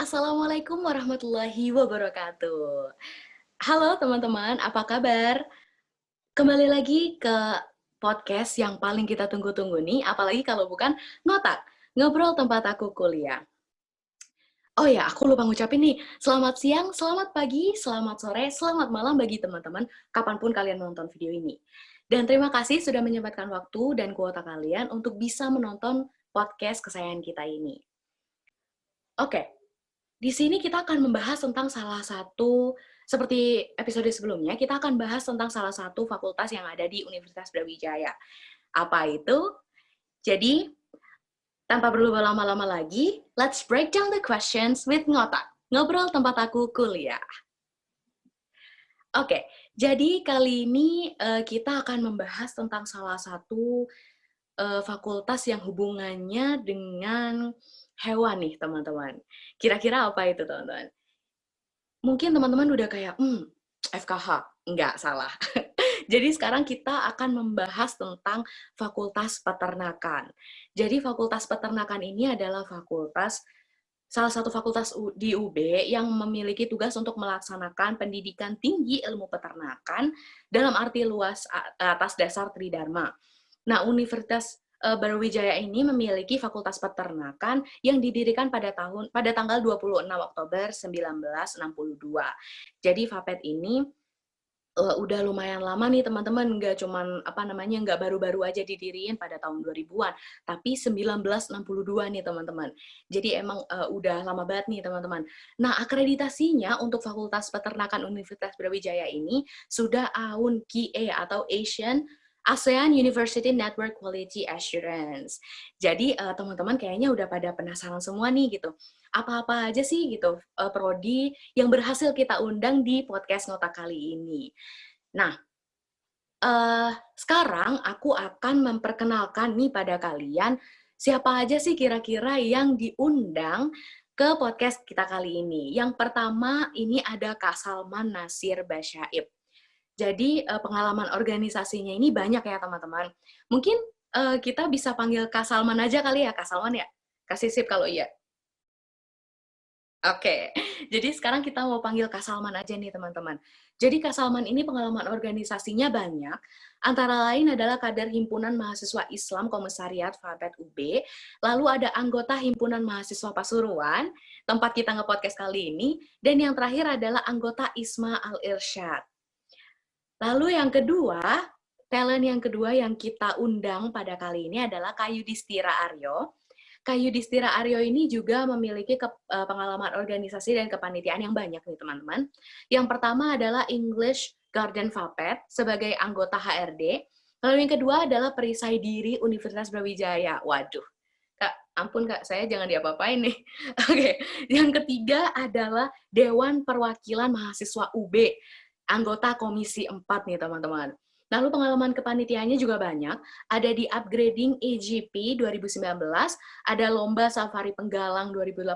Assalamualaikum warahmatullahi wabarakatuh. Halo teman-teman, apa kabar? Kembali lagi ke podcast yang paling kita tunggu-tunggu nih, apalagi kalau bukan ngotak, ngobrol tempat aku kuliah. Oh ya, aku lupa ngucapin nih, selamat siang, selamat pagi, selamat sore, selamat malam bagi teman-teman, kapanpun kalian menonton video ini. Dan terima kasih sudah menyempatkan waktu dan kuota kalian untuk bisa menonton podcast kesayangan kita ini. Oke, di sini kita akan membahas tentang salah satu, seperti episode sebelumnya, kita akan bahas tentang salah satu fakultas yang ada di Universitas Brawijaya. Apa itu? Jadi, tanpa perlu berlama-lama lagi, let's break down the questions with Ngotak. Ngobrol tempat aku kuliah. Oke, jadi kali ini kita akan membahas tentang salah satu fakultas yang hubungannya dengan hewan nih, teman-teman. Kira-kira apa itu, teman-teman? Mungkin teman-teman udah kayak, FKH. Enggak, salah. Jadi sekarang kita akan membahas tentang Fakultas Peternakan. Jadi Fakultas Peternakan ini adalah salah satu fakultas di UB yang memiliki tugas untuk melaksanakan pendidikan tinggi ilmu peternakan dalam arti luas atas dasar Tridharma. Nah, Universitas Brawijaya ini memiliki Fakultas Peternakan yang didirikan pada tanggal 26 Oktober 1962. Jadi FAPET ini udah lumayan lama nih teman-teman, nggak baru-baru aja didiriin pada tahun 2000-an, tapi 1962 nih teman-teman. Jadi emang udah lama banget nih teman-teman. Nah, akreditasinya untuk Fakultas Peternakan Universitas Brawijaya ini sudah AUN-QA atau ASEAN University Network Quality Assurance. Jadi teman-teman kayaknya udah pada penasaran semua nih gitu. Apa-apa aja sih gitu prodi yang berhasil kita undang di podcast Ngotak kali ini. Nah, sekarang aku akan memperkenalkan nih pada kalian siapa aja sih kira-kira yang diundang ke podcast kita kali ini. Yang pertama ini ada Kak Salman Nasir Basyaib. Jadi pengalaman organisasinya ini banyak ya teman-teman. Mungkin kita bisa panggil Kak Salman aja kali ya, Kak Salman ya? Kasih sip kalau iya. Oke, jadi sekarang kita mau panggil Kak Salman aja nih teman-teman. Jadi Kak Salman ini pengalaman organisasinya banyak, antara lain adalah kader Himpunan Mahasiswa Islam Komisariat FAPET UB, lalu ada anggota Himpunan Mahasiswa Pasuruan, tempat kita nge-podcast kali ini, dan yang terakhir adalah anggota ISMA Al-Irsyad. Lalu yang kedua, talent yang kedua yang kita undang pada kali ini adalah Kak Yudhistira Aryo. Kak Yudhistira Aryo ini juga memiliki pengalaman organisasi dan kepanitiaan yang banyak nih teman-teman. Yang pertama adalah English Garden Vapet sebagai anggota HRD. Lalu yang kedua adalah perisai diri Universitas Brawijaya. Waduh, Kak, ampun Kak, saya jangan diapa-apain nih. Oke, yang ketiga adalah Dewan Perwakilan Mahasiswa UB, anggota Komisi 4 nih teman-teman. Lalu pengalaman kepanitiaannya juga banyak, ada di Upgrading AGP 2019, ada Lomba Safari Penggalang 2018,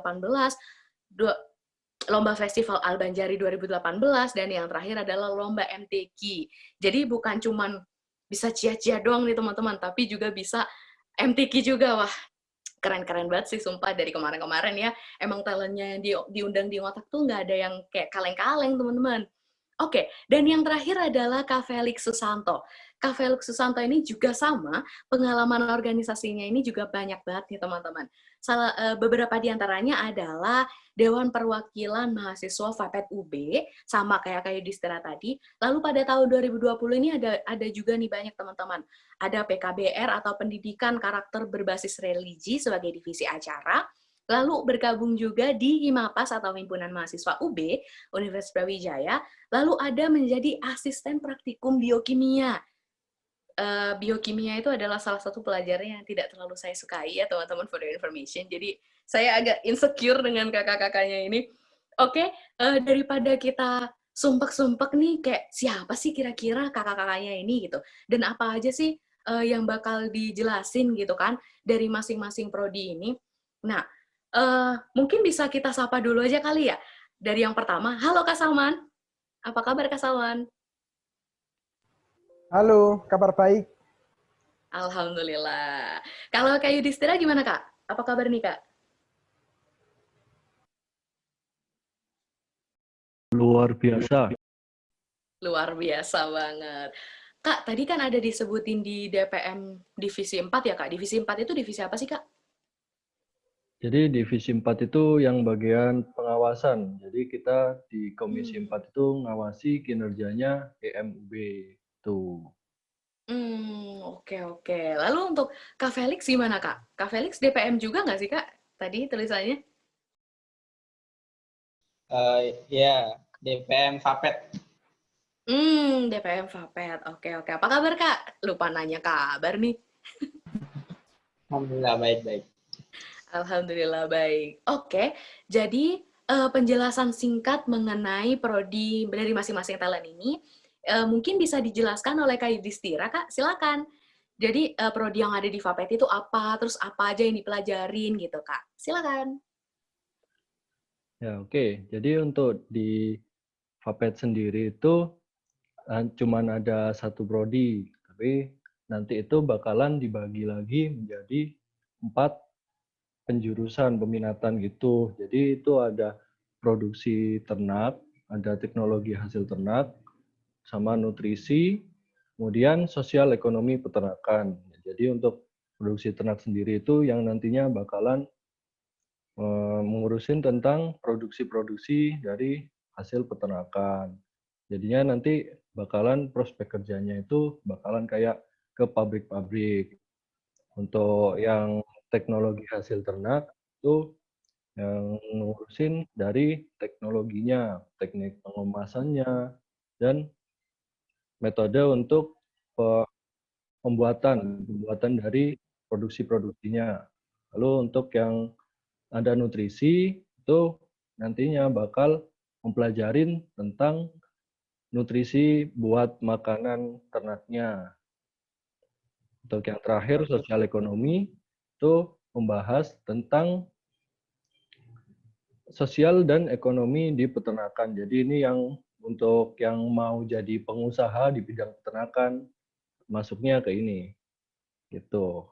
Lomba Festival Al-Banjari 2018, dan yang terakhir adalah Lomba MTQ. Jadi bukan cuman bisa cia-cia doang nih teman-teman, tapi juga bisa MTQ juga. Wah, keren-keren banget sih sumpah dari kemarin-kemarin ya. Emang talentnya yang diundang di Ngotak tuh nggak ada yang kayak kaleng-kaleng teman-teman. Oke, dan yang terakhir adalah Kak Felix Susanto. Kak Felix Susanto ini juga sama, pengalaman organisasinya ini juga banyak banget nih teman-teman. Beberapa di antaranya adalah Dewan Perwakilan Mahasiswa FAPET UB, sama kayak Yudhistira tadi. Lalu pada tahun 2020 ini ada juga nih banyak teman-teman. Ada PKBR atau Pendidikan Karakter Berbasis Religi sebagai divisi acara, lalu bergabung juga di HIMAPAS atau Himpunan Mahasiswa UB, Universitas Brawijaya, lalu ada menjadi asisten praktikum biokimia. Biokimia itu adalah salah satu pelajaran yang tidak terlalu saya sukai ya teman-teman, for your information. Jadi saya agak insecure dengan kakak-kakaknya ini. Oke, daripada kita sumpek-sumpek nih kayak siapa sih kira-kira kakak-kakaknya ini gitu. Dan apa aja sih yang bakal dijelasin gitu kan dari masing-masing prodi ini. Nah, mungkin bisa kita sapa dulu aja kali ya. Dari yang pertama, halo Kak Salman. Apa kabar Kak Salman? Halo, kabar baik. Alhamdulillah. Kalau Kak Yudhistira gimana Kak? Apa kabar nih Kak? Luar biasa. Luar biasa banget. Kak, tadi kan ada disebutin di DPM Divisi 4 ya Kak? Divisi 4 itu divisi apa sih Kak? Jadi divisi 4 itu yang bagian pengawasan. Jadi kita di Komisi 4 itu ngawasi kinerjanya EMUB tuh. Oke oke. Lalu untuk Kak Felix gimana Kak? Kak Felix DPM juga nggak sih Kak? Tadi tulisannya? Ya, DPM Vapet. DPM Vapet. Oke oke. Apa kabar Kak? Lupa nanya kabar nih. Alhamdulillah baik-baik. Alhamdulillah baik. Oke, jadi penjelasan singkat mengenai prodi dari masing-masing talent ini mungkin bisa dijelaskan oleh Kak Yudhistira, Kak. Silakan. Jadi prodi yang ada di Vapet itu apa, terus apa aja yang dipelajarin gitu, Kak. Silakan. Ya, oke. Jadi untuk di Vapet sendiri itu cuman ada satu prodi, tapi nanti itu bakalan dibagi lagi menjadi 4 penjurusan peminatan gitu. Jadi itu ada produksi ternak, ada teknologi hasil ternak, sama nutrisi, kemudian sosial ekonomi peternakan. Jadi untuk produksi ternak sendiri itu yang nantinya bakalan mengurusin tentang produksi-produksi dari hasil peternakan. Jadinya nanti bakalan prospek kerjanya itu bakalan kayak ke pabrik-pabrik. Untuk yang teknologi hasil ternak itu yang ngurusin dari teknologinya, teknik pengemasannya, dan metode untuk pembuatan dari produksi-produksinya. Lalu untuk yang ada nutrisi itu nantinya bakal mempelajarin tentang nutrisi buat makanan ternaknya. Untuk yang terakhir sosial ekonomi itu membahas tentang sosial dan ekonomi di peternakan. Jadi ini yang untuk yang mau jadi pengusaha di bidang peternakan masuknya ke ini. Gitu.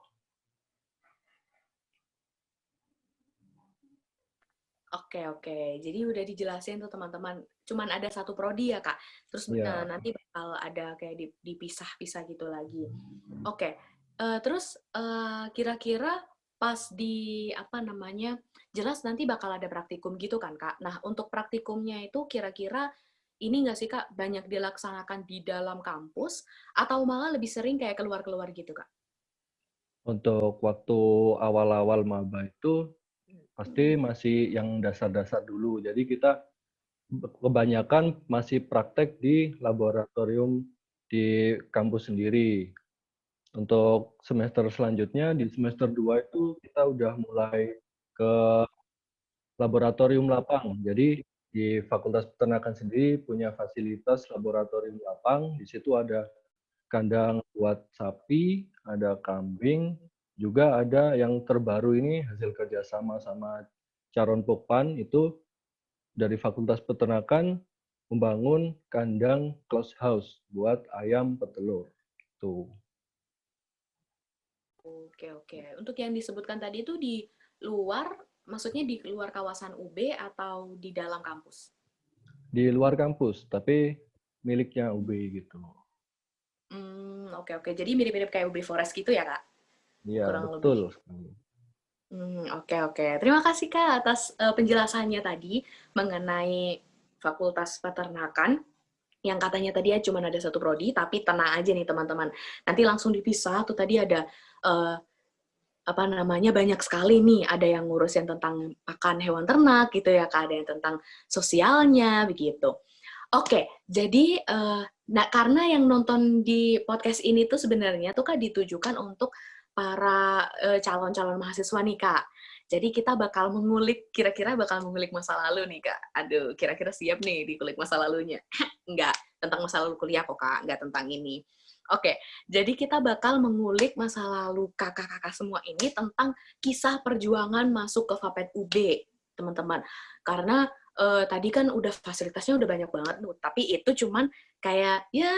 Oke. Jadi udah dijelasin tuh teman-teman. Cuman ada satu prodi ya, Kak. Terus Ya, nanti bakal ada kayak dipisah-pisah gitu lagi. Oke. Terus kira-kira pas di apa namanya? Jelas nanti bakal ada praktikum gitu kan, Kak. Nah, untuk praktikumnya itu kira-kira ini nggak sih, Kak, banyak dilaksanakan di dalam kampus atau malah lebih sering kayak keluar-keluar gitu, Kak? untuk waktu awal-awal maba itu pasti masih yang dasar-dasar dulu. Jadi kita kebanyakan masih praktek di laboratorium di kampus sendiri. Untuk semester selanjutnya, di semester 2 itu kita udah mulai ke laboratorium lapang. Jadi di Fakultas Peternakan sendiri punya fasilitas laboratorium lapang. Di situ ada kandang buat sapi, ada kambing, juga ada yang terbaru ini hasil kerjasama sama Caron Pokpan itu dari Fakultas Peternakan membangun kandang closed house buat ayam petelur. Tuh. Oke. Untuk yang disebutkan tadi itu di luar, maksudnya di luar kawasan UB atau di dalam kampus? Di luar kampus, tapi miliknya UB gitu. Oke. Jadi mirip-mirip kayak UB Forest gitu ya, Kak? Iya, Kurang betul. lebih. Oke. Terima kasih, Kak, atas penjelasannya tadi mengenai Fakultas Peternakan yang katanya tadi ya cuma ada satu prodi, tapi tenang aja nih teman-teman. Nanti langsung dipisah tuh tadi ada eh, apa namanya banyak sekali nih. Ada yang ngurusin tentang pakan hewan ternak gitu ya, Kak. Ada yang tentang sosialnya begitu. Oke, jadi nah karena yang nonton di podcast ini tuh sebenarnya tuh Kak ditujukan untuk para calon-calon mahasiswa nih Kak. Jadi kita bakal mengulik, kira-kira bakal mengulik masa lalu nih Kak. Aduh, kira-kira siap nih dikulik masa lalunya. Enggak, tentang masa lalu kuliah kok Kak, enggak tentang ini. Oke, jadi kita bakal mengulik masa lalu kakak-kakak semua ini tentang kisah perjuangan masuk ke Fapet UB, teman-teman. Karena tadi kan udah fasilitasnya udah banyak banget tuh, tapi itu cuman kayak ya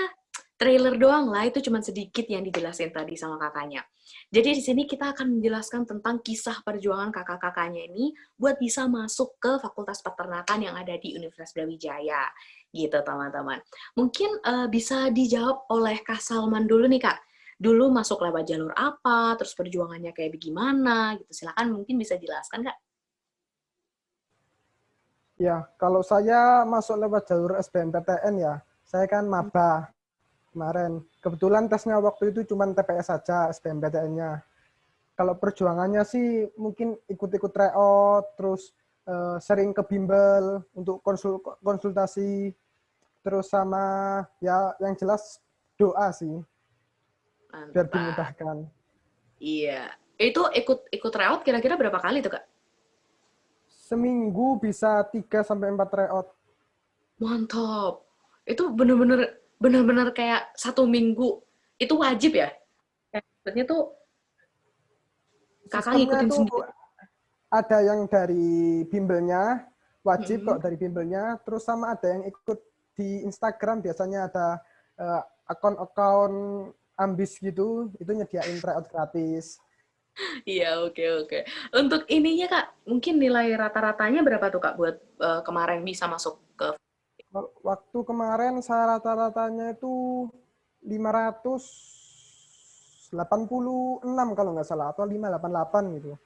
trailer doang lah, itu cuman sedikit yang dijelasin tadi sama kakaknya. Jadi di sini kita akan menjelaskan tentang kisah perjuangan kakak-kakaknya ini buat bisa masuk ke Fakultas Peternakan yang ada di Universitas Brawijaya, gitu teman-teman. Mungkin bisa dijawab oleh Kak Salman dulu nih Kak. Dulu masuk lewat jalur apa, terus perjuangannya kayak bagaimana, gitu. Silakan mungkin bisa jelaskan Kak. Ya, kalau saya masuk lewat jalur SBMPTN ya, saya kan maba kemarin. Kebetulan tesnya waktu itu cuma TPS saja SBMPTN-nya. Kalau perjuangannya sih mungkin ikut-ikut tryout, terus sering ke bimbel untuk konsultasi, terus sama ya yang jelas doa sih, biar Mantap. dimudahkan. Iya. Itu ikut tryout kira-kira berapa kali tuh, Kak? Seminggu bisa 3-4 tryout. Mantap. Itu bener-bener kayak 1 minggu. Itu wajib ya? Kayak maksudnya tuh kakak Sistemnya ngikutin tuh sendiri. ada yang dari bimbelnya, wajib Mm-mm. kok dari bimbelnya, terus sama ada yang ikut di Instagram, biasanya ada akun-akun ambis gitu, itu nyediain tryout gratis. Iya, oke. Untuk ininya, Kak, mungkin nilai rata-ratanya berapa tuh, Kak, buat kemarin bisa masuk ke... Waktu kemarin saya rata-ratanya itu 586 kalau nggak salah, atau 588 gitu.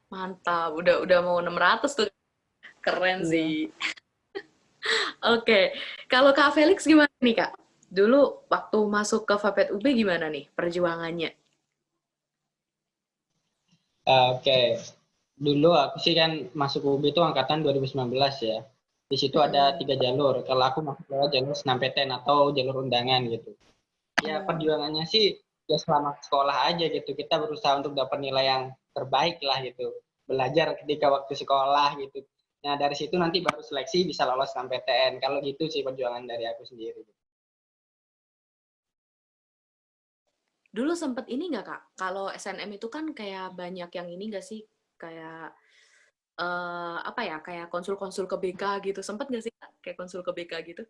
Mantap, udah mau 600 tuh. Keren Iya. sih. Oke. Kalau Kak Felix gimana nih, Kak? Dulu waktu masuk ke Fapet UB gimana nih perjuangannya? Oke. Dulu aku sih kan masuk UB itu angkatan 2019 ya. Di situ ada Mm-mm. 3 jalur. Kalau aku masuk lewat jalur SNMPTN atau jalur undangan gitu. Ya Hmm. perjuangannya sih ya selama sekolah aja gitu. Kita berusaha untuk dapat nilai yang terbaik lah gitu. Belajar ketika waktu sekolah gitu. Nah dari situ nanti baru seleksi bisa lolos SNMPTN. Kalau gitu sih perjuangan dari aku sendiri. Dulu sempet ini nggak, Kak? Kalau SNM itu kan kayak banyak yang ini nggak sih? Kayak, apa ya, kayak konsul-konsul ke BK gitu. Sempet nggak sih, Kak? Kayak konsul ke BK gitu?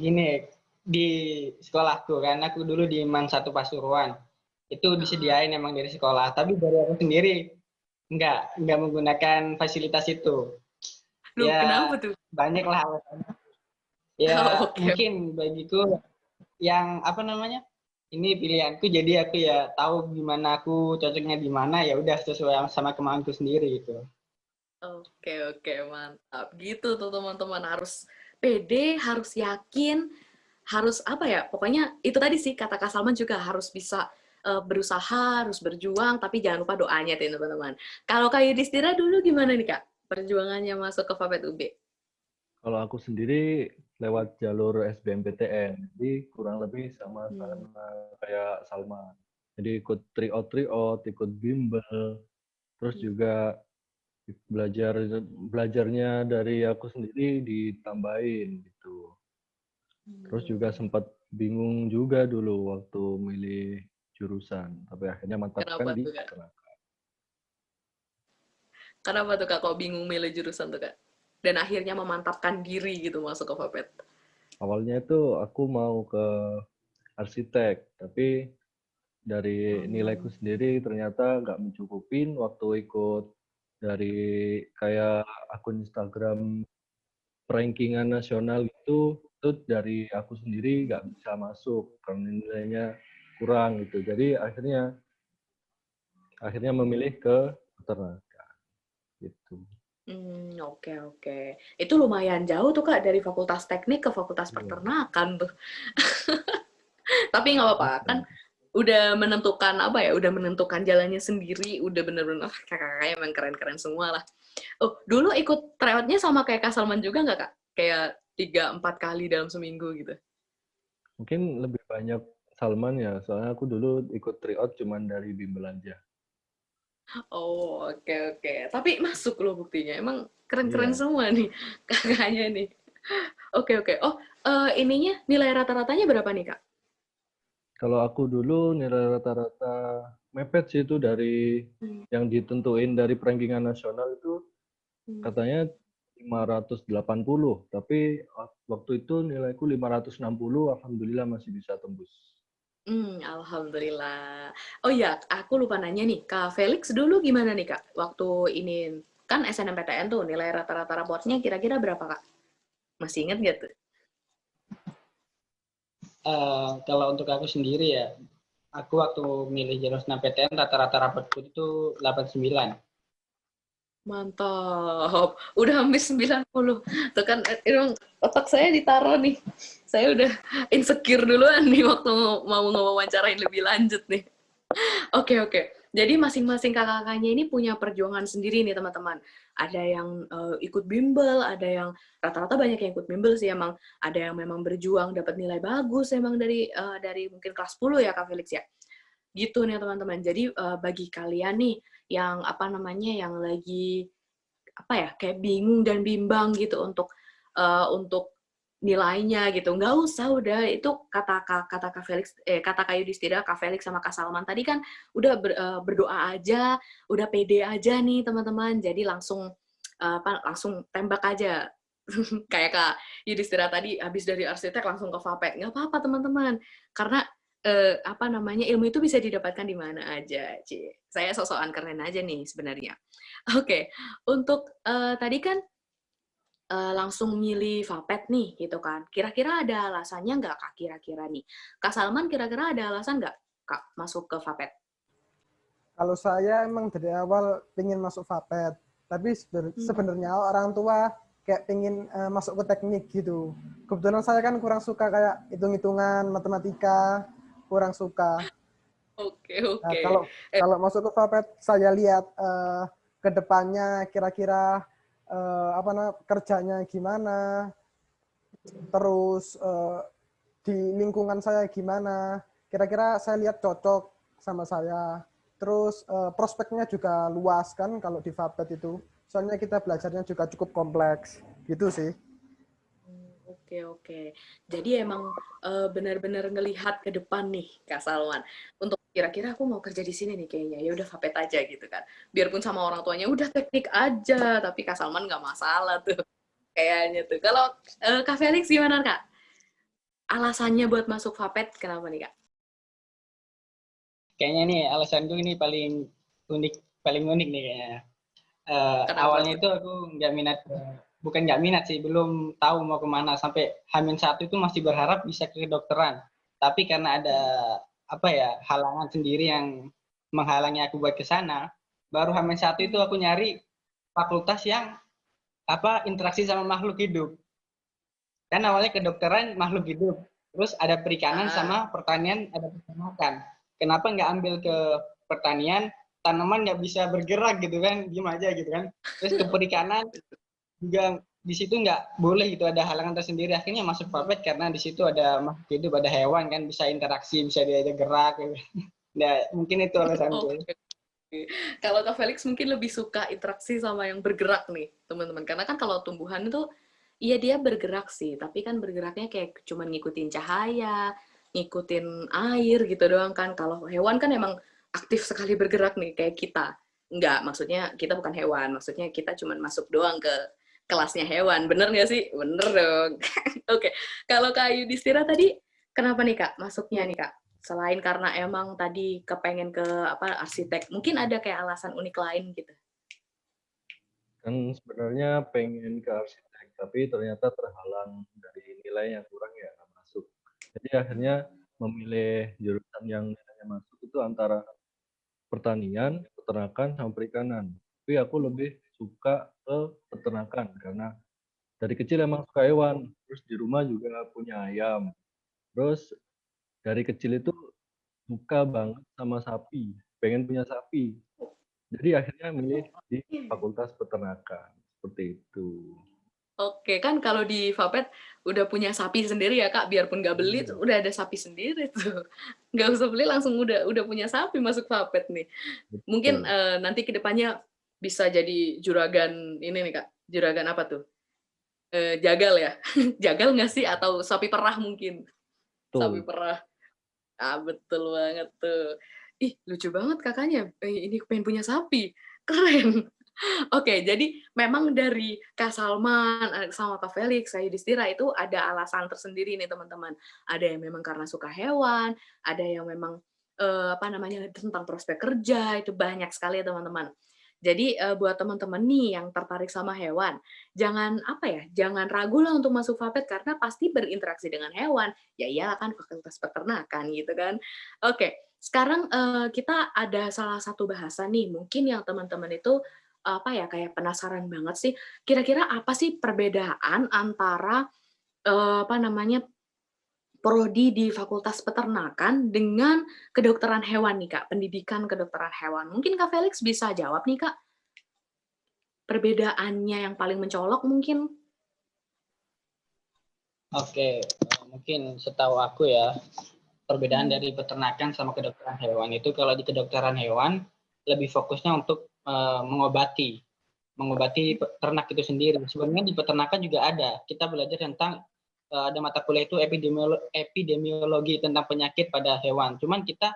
Gini, di sekolahku kan aku dulu di MAN 1 Pasuruan. Itu Heeh. disediain emang dari sekolah. Tapi dari aku sendiri nggak menggunakan fasilitas itu. Loh, Ya, kenapa tuh? banyak lah alasannya. Ya, Oke. mungkin bagiku yang apa namanya? Ini pilihanku, jadi aku ya tahu gimana aku cocoknya di mana, ya udah sesuai sama kemauanku sendiri gitu. Oke, mantap. Gitu tuh teman-teman, harus pede, harus yakin, harus apa ya? Pokoknya itu tadi sih kata Kak Salman juga harus bisa berusaha, harus berjuang, tapi jangan lupa doanya tuh teman-teman. Kalau Kak Yudhistira dulu gimana nih Kak? Perjuangannya masuk ke Fapet UB? Kalau aku sendiri lewat jalur SBMPTN, jadi kurang lebih Hmm. sama kayak Salma. Jadi ikut tryout, ikut bimbel, terus juga belajarnya dari aku sendiri ditambahin gitu. Terus juga sempat bingung juga dulu waktu milih jurusan, tapi akhirnya Kenapa mantapkan di tuh Kak? peternakan. Kenapa tuh Kak kok bingung milih jurusan tuh Kak? Dan akhirnya memantapkan diri gitu masuk ke Fapet. Awalnya itu aku mau ke arsitek, tapi dari nilaiku Hmm. sendiri ternyata nggak mencukupin waktu ikut dari kayak akun Instagram rankingan nasional itu dari aku sendiri nggak bisa masuk karena nilainya kurang gitu. Jadi akhirnya memilih ke peternakan gitu. Oke. Itu lumayan jauh tuh Kak dari Fakultas Teknik ke Fakultas Iya. Peternakan tuh. Tapi nggak apa-apa kan udah menentukan apa ya, udah menentukan jalannya sendiri, udah bener-bener kakak-kakaknya emang keren-keren semua lah. Oh, dulu ikut tryout-nya sama kayak Kak Salman juga nggak Kak? Kayak 3-4 kali dalam seminggu gitu. Mungkin lebih banyak Salman ya, soalnya aku dulu ikut tryout cuman dari bimbel aja. Oh, oke. Tapi masuk loh buktinya. Emang keren-keren Iya. semua nih kakaknya nih. Oke. Oh, ininya nilai rata-ratanya berapa nih Kak? Kalau aku dulu nilai rata-rata mepet sih itu dari Hmm. yang ditentuin dari perankingan nasional itu Hmm. katanya 580, tapi waktu itu nilaiku 560, alhamdulillah masih bisa tembus. Alhamdulillah. Oh iya, aku lupa nanya nih, Kak Felix dulu gimana nih Kak? Waktu ini kan SNMPTN tuh nilai rata-rata rapotnya kira-kira berapa Kak? Masih inget nggak tuh? Kalau untuk aku sendiri ya, aku waktu milih jalur SNMPTN rata-rata rapotku itu 89. Mantap. Udah hampir 90. Tuh kan emang otak saya ditaruh nih. Saya udah insecure duluan nih waktu mau ngewawancarain lebih lanjut nih. Oke. Jadi masing-masing kakak-kakaknya ini punya perjuangan sendiri nih teman-teman. Ada yang ikut bimbel, ada yang rata-rata banyak yang ikut bimbel sih emang. Ada yang memang berjuang dapat nilai bagus emang dari mungkin kelas 10 ya Kak Felix ya. Gitu nih teman-teman. Jadi bagi kalian nih yang apa namanya yang lagi apa ya kayak bingung dan bimbang gitu untuk nilainya gitu, nggak usah, udah itu kata Kak Felix, kata Kak Yudhistira, Kak Felix sama Kak Salman tadi kan udah berdoa aja, udah pede aja nih teman-teman, jadi langsung tembak aja. Kayak Kak Yudhistira tadi habis dari arsitek langsung ke Fapet, nggak apa-apa teman-teman, karena apa namanya ilmu itu bisa didapatkan di mana aja. Saya sosokan keren aja nih sebenarnya. Oke, untuk tadi kan langsung milih Vapet nih, gitu kan. Kira-kira ada alasannya nggak, Kak, kira-kira nih? Kak Salman kira-kira ada alasan nggak, Kak, masuk ke Vapet? Kalau saya emang dari awal pengen masuk Vapet, tapi Hmm. sebenarnya orang tua kayak pengen masuk ke teknik gitu. Kebetulan saya kan kurang suka kayak hitung-hitungan, matematika, kurang suka. Nah, Oke. kalau kalau masuk ke Vapet, saya lihat ke depannya kira-kira apa namanya kerjanya gimana, terus di lingkungan saya gimana. Kira-kira saya lihat cocok sama saya. Terus prospeknya juga luas kan kalau di Fabet itu. Soalnya kita belajarnya juga cukup kompleks. Gitu sih. Oke. Jadi emang benar-benar ngelihat ke depan nih, Kak Salman. Untuk kira-kira aku mau kerja di sini nih kayaknya, ya udah Vapet aja gitu kan. Biarpun sama orang tuanya udah teknik aja, tapi Kak Salman nggak masalah tuh kayaknya tuh. Kalau Kak Felix gimana, Kak? Alasannya buat masuk Vapet kenapa nih, Kak? Kayaknya nih alasanku ini paling unik paling unik nih kayaknya. Kenapa Awalnya tuh? itu aku nggak minat, bukan nggak minat sih, belum tahu mau kemana. Sampai H-1 itu masih berharap bisa ke kedokteran. Tapi karena ada apa ya halangan sendiri yang menghalangi aku buat ke sana, baru H-1 itu aku nyari fakultas yang apa interaksi sama makhluk hidup. Kan awalnya kedokteran makhluk hidup, terus ada perikanan Ah, sama pertanian, ada peternakan. Kenapa nggak ambil ke pertanian, tanaman nggak bisa bergerak gitu kan, diem aja gitu kan. Terus ke perikanan juga di situ nggak boleh gitu, ada halangan tersendiri. Akhirnya masuk Papet karena di situ ada makhluk hidup, ada hewan kan, bisa interaksi, bisa diajak gerak. Gitu. Nah, mungkin itu alasanku. oke. Kalau Kak Felix mungkin lebih suka interaksi sama yang bergerak nih, teman-teman. Karena kan kalau tumbuhan itu, iya dia bergerak sih, tapi kan bergeraknya kayak cuma ngikutin cahaya, ngikutin air gitu doang kan. Kalau hewan kan emang aktif sekali bergerak nih, kayak kita. Enggak, maksudnya kita bukan hewan, maksudnya kita cuma masuk doang ke kelasnya hewan. Bener nggak sih? Bener dong. Oke, kalau Kak Yudhistira tadi, kenapa nih Kak masuknya nih Kak? Selain karena emang tadi kepengen ke apa arsitek, mungkin ada kayak alasan unik lain gitu. Kan sebenarnya pengen ke arsitek, tapi ternyata terhalang dari nilai yang kurang ya nggak masuk. Jadi akhirnya memilih jurusan yang nilainya masuk itu antara pertanian, peternakan, sama perikanan. Tapi aku lebih suka ke peternakan karena dari kecil emang suka hewan. Terus di rumah juga punya ayam. Terus dari kecil itu suka banget sama sapi, pengen punya sapi. Jadi akhirnya milih di Fakultas Peternakan. Seperti itu. Oke, kan kalau di Vapet udah punya sapi sendiri ya Kak, biarpun nggak beli tuh udah ada sapi sendiri tuh. Nggak usah beli langsung udah punya sapi masuk Vapet nih. Mungkin Betul. nanti kedepannya bisa jadi juragan ini nih Kak, juragan apa tuh? Jagal ya? Jagal nggak sih? Atau sapi perah mungkin? Sapi Betul. perah. Ah, betul banget tuh. Ih, lucu banget kakaknya. Ini pengen punya sapi. Keren. Oke, jadi memang dari Kak Salman sama Kak Felix, saya Yudhistira itu ada alasan tersendiri nih teman-teman. Ada yang memang karena suka hewan, ada yang memang apa namanya tentang prospek kerja itu banyak sekali ya teman-teman. Jadi buat teman-teman nih yang tertarik sama hewan, jangan apa ya, jangan ragu lah untuk masuk Fapet karena pasti berinteraksi dengan hewan. Ya iyalah kan fakultas peternakan gitu kan. Oke, sekarang kita ada salah satu bahasa nih, mungkin yang teman-teman itu apa ya kayak penasaran banget sih. Kira-kira apa sih perbedaan antara apa namanya prodi di Fakultas Peternakan dengan kedokteran hewan nih Kak, pendidikan kedokteran hewan. Mungkin Kak Felix bisa jawab nih Kak, perbedaannya yang paling mencolok mungkin? Oke, mungkin setahu aku ya, perbedaan Hmm. dari peternakan sama kedokteran hewan itu kalau di kedokteran hewan lebih fokusnya untuk mengobati ternak itu sendiri. Sebenarnya di peternakan juga ada. Kita belajar tentang ada mata kuliah itu epidemiologi tentang penyakit pada hewan. Cuman kita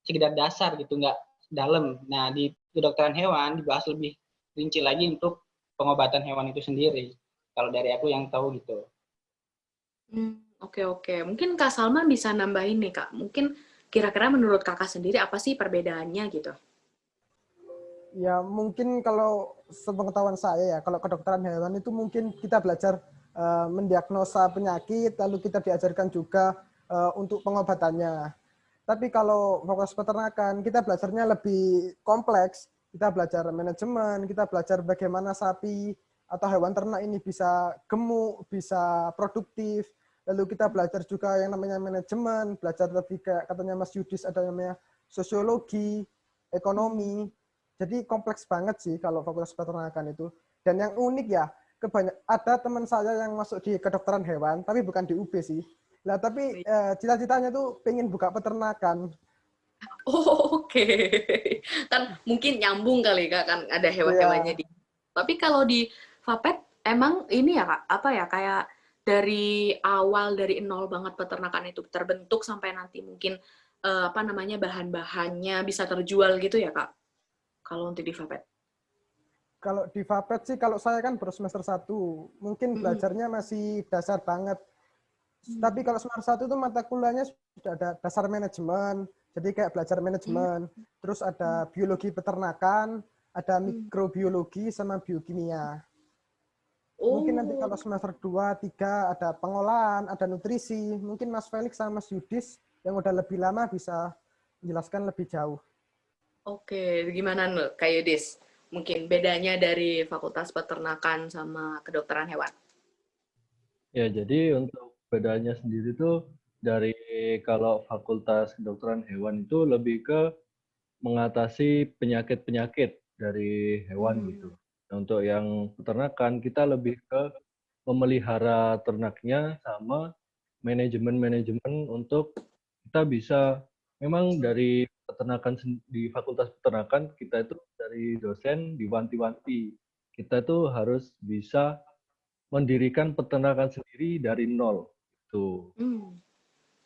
sekedar dasar gitu, nggak dalam. Nah, di kedokteran hewan dibahas lebih rinci lagi untuk pengobatan hewan itu sendiri. Kalau dari aku yang tahu gitu. Oke oke. Mungkin Kak Salman bisa nambahin nih Kak. Mungkin kira-kira menurut Kakak sendiri apa sih perbedaannya gitu? Ya mungkin kalau sepengetahuan saya ya, kalau kedokteran hewan itu mungkin kita belajar mendiagnosa penyakit, lalu kita diajarkan juga untuk pengobatannya. Tapi kalau fokus peternakan, kita belajarnya lebih kompleks. Kita belajar manajemen, kita belajar bagaimana sapi atau hewan ternak ini bisa gemuk, bisa produktif. Lalu kita belajar juga yang namanya manajemen, belajar lebih kayak katanya Mas Yudis ada yang namanya sosiologi, ekonomi. Jadi kompleks banget sih kalau fakultas peternakan itu. Dan yang unik ya, ada teman saya yang masuk di kedokteran hewan, tapi bukan di UB sih. Nah, tapi cita-citanya tuh pengen buka peternakan. Oh, oke. Kan mungkin nyambung kali Kak, kan ada hewan-hewannya Iya. di. Tapi kalau di Vapet emang ini ya Kak, apa ya kayak dari awal dari nol banget peternakan itu terbentuk sampai nanti mungkin apa namanya bahan-bahannya bisa terjual gitu ya Kak. Kalau untuk di Vapet. Kalau di Vapet sih, kalau saya kan baru semester 1, mungkin Mm-mm. belajarnya masih dasar banget. Tapi kalau semester 1 itu mata kuliahnya sudah ada dasar manajemen, jadi kayak belajar manajemen. Terus ada biologi peternakan, ada mikrobiologi sama biokimia. Mungkin nanti Oh, kalau semester 2, 3 ada pengolahan, ada nutrisi. Mungkin Mas Felix sama Mas Yudis yang udah lebih lama bisa menjelaskan lebih jauh. oke. Gimana Kak Yudis? Mungkin bedanya dari Fakultas Peternakan sama Kedokteran Hewan. Ya, jadi untuk bedanya sendiri tuh dari kalau Fakultas Kedokteran Hewan itu lebih ke mengatasi penyakit-penyakit dari hewan gitu. Nah, untuk yang peternakan kita lebih ke memelihara ternaknya sama manajemen-manajemen untuk kita bisa memang dari peternakan di Fakultas Peternakan kita itu dari dosen diwanti-wanti. Kita tuh harus bisa mendirikan peternakan sendiri dari nol. Tuh.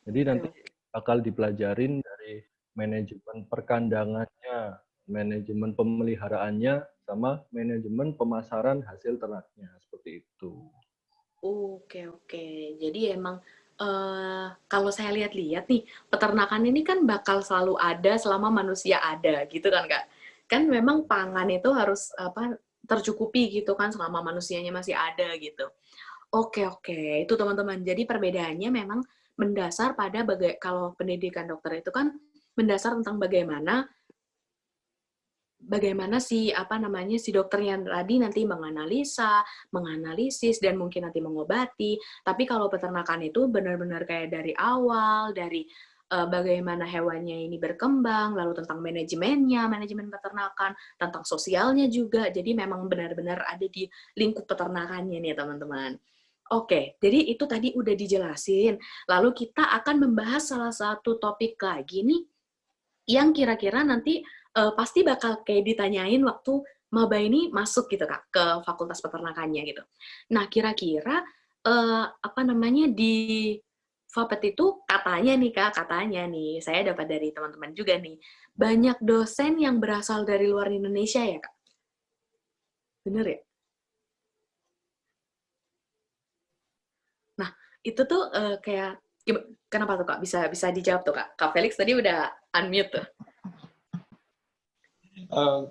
Jadi nanti Oke. bakal dipelajarin dari manajemen perkandangannya, manajemen pemeliharaannya, sama manajemen pemasaran hasil ternaknya. Seperti itu. Oke, oke. Jadi emang kalau saya lihat-lihat nih, peternakan ini kan bakal selalu ada selama manusia ada, gitu kan, Kak? Kan memang pangan itu harus apa tercukupi gitu kan selama manusianya masih ada gitu. Oke, oke. Itu teman-teman. Jadi perbedaannya memang mendasar pada kalau pendidikan dokter itu kan mendasar tentang bagaimana si apa namanya si dokternya tadi nanti menganalisa, menganalisis dan mungkin nanti mengobati. Tapi kalau peternakan itu benar-benar kayak dari awal, dari bagaimana hewannya ini berkembang, lalu tentang manajemennya, manajemen peternakan, tentang sosialnya juga. Jadi memang benar-benar ada di lingkup peternakannya nih teman-teman. Oke, jadi itu tadi udah dijelasin. Lalu kita akan membahas salah satu topik lagi nih yang kira-kira nanti pasti bakal kayak ditanyain waktu maba ini masuk gitu Kak ke Fakultas Peternakannya gitu. Nah, kira-kira apa namanya di Fapet itu katanya nih Kak, katanya nih saya dapat dari teman-teman juga nih, banyak dosen yang berasal dari luar Indonesia ya Kak? Bener ya? Nah, itu tuh kayak kenapa tuh Kak? Bisa bisa dijawab tuh Kak. Kak Felix tadi udah unmute tuh.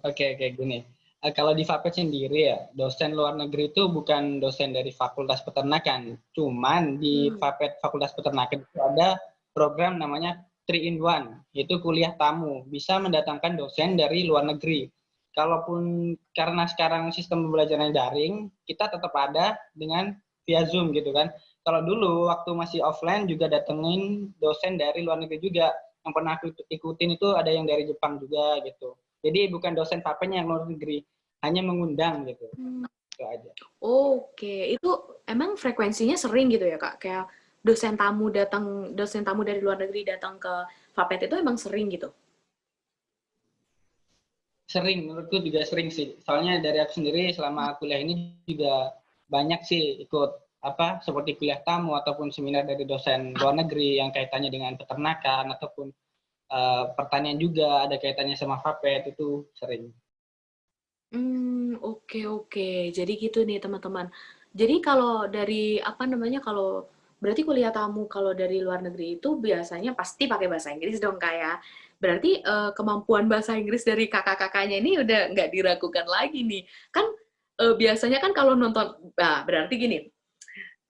Oke, gini. Kalau di FAPET sendiri ya, dosen luar negeri itu bukan dosen dari Fakultas Peternakan. Cuman di FAPET Fakultas Peternakan itu ada program namanya 3 in 1, yaitu kuliah tamu. Bisa mendatangkan dosen dari luar negeri. Kalaupun karena sekarang sistem pembelajaran daring, kita tetap ada dengan via Zoom gitu kan. Kalau dulu waktu masih offline juga datengin dosen dari luar negeri juga. Yang pernah aku ikutin itu ada yang dari Jepang juga gitu. Jadi bukan dosen FAPEN yang luar negeri, hanya mengundang gitu. Itu aja. Oke, itu emang frekuensinya sering gitu ya Kak? Kayak dosen tamu dari luar negeri datang ke Fapet itu emang sering gitu? Sering, menurutku juga sering sih. Soalnya dari aku sendiri selama kuliah ini juga banyak sih ikut seperti kuliah tamu ataupun seminar dari dosen luar negeri yang kaitannya dengan peternakan ataupun pertanian juga ada kaitannya sama FAPET itu sering. Oke, oke. Jadi gitu nih teman-teman. Jadi kalau dari apa namanya kalau berarti kuliah tamu kalau dari luar negeri itu biasanya pasti pakai bahasa Inggris dong Kak ya. Berarti kemampuan bahasa Inggris dari kakak-kakaknya ini udah nggak diragukan lagi nih. Kan biasanya kan kalau nonton, nah berarti gini,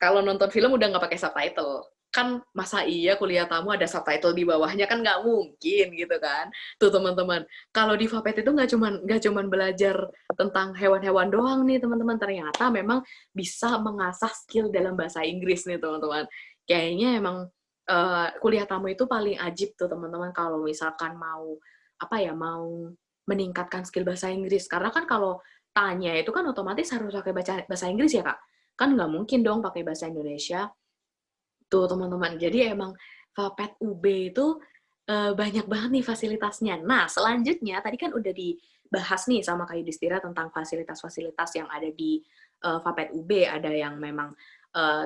kalau nonton film udah nggak pakai subtitle. Kan masa iya kuliah tamu ada subtitle di bawahnya, kan nggak mungkin gitu kan. Tuh teman-teman, kalau di Fapet itu nggak cuman belajar tentang hewan-hewan doang nih teman-teman, ternyata memang bisa mengasah skill dalam bahasa Inggris nih teman-teman. Kayaknya emang kuliah tamu itu paling ajib tuh teman-teman kalau misalkan mau meningkatkan skill bahasa Inggris. Karena kan kalau tanya itu kan otomatis harus pakai bahasa Inggris ya Kak. Kan nggak mungkin dong pakai bahasa Indonesia. Tuh teman-teman, jadi emang Fapet UB itu banyak banget nih fasilitasnya. Nah, selanjutnya tadi kan udah dibahas nih sama Kak Yudhistira tentang fasilitas-fasilitas yang ada di Fapet UB. Ada yang memang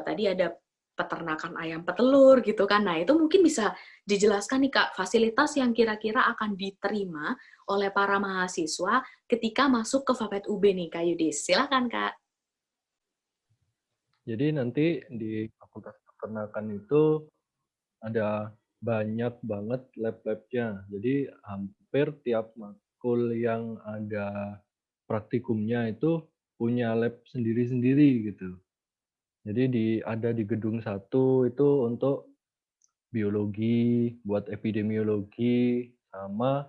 tadi ada peternakan ayam petelur gitu kan. Nah, itu mungkin bisa dijelaskan nih Kak, fasilitas yang kira-kira akan diterima oleh para mahasiswa ketika masuk ke Fapet UB nih Kak Yudhis. Silakan Kak. Jadi nanti di Fakultas peternakan itu ada banyak banget lab-labnya. Jadi hampir tiap makul yang ada praktikumnya itu punya lab sendiri-sendiri gitu. Jadi ada di gedung satu itu untuk biologi, buat epidemiologi, sama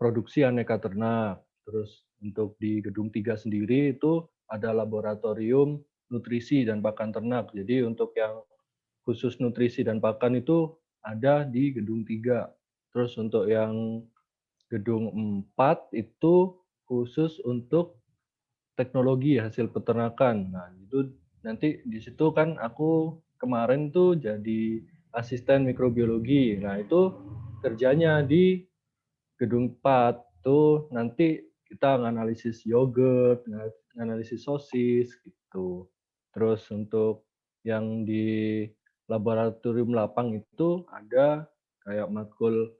produksi aneka ternak. Terus untuk di gedung 3 sendiri itu ada laboratorium nutrisi dan pakan ternak. Jadi untuk yang khusus nutrisi dan pakan itu ada di gedung 3. Terus untuk yang gedung 4 itu khusus untuk teknologi hasil peternakan. Nah, itu nanti di situ kan aku kemarin tuh jadi asisten mikrobiologi. Nah, itu kerjanya di gedung 4 tuh nanti kita nganalisis yogurt, nganalisis sosis gitu. Terus untuk yang di laboratorium lapang itu ada kayak matkul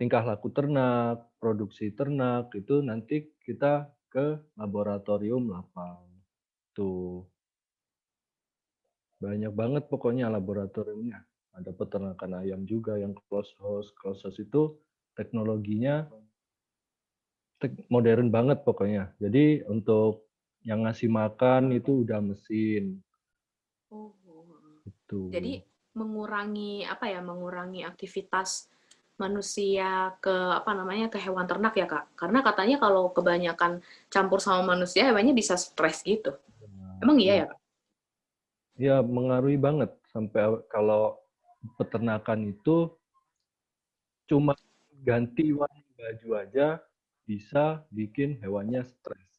tingkah laku ternak, produksi ternak, itu nanti kita ke laboratorium lapang. Tuh, banyak banget pokoknya laboratoriumnya. Ada peternakan ayam juga yang close house. Close house itu teknologinya modern banget pokoknya. Jadi untuk yang ngasih makan itu udah mesin. Oh. Itu. Jadi mengurangi apa ya? Mengurangi aktivitas manusia ke apa namanya ke hewan ternak ya Kak? Karena katanya kalau kebanyakan campur sama manusia hewannya bisa stres gitu. Emang iya ya Kak? Ya, mengaruhi banget sampai kalau peternakan itu cuma ganti warna baju aja bisa bikin hewannya stres.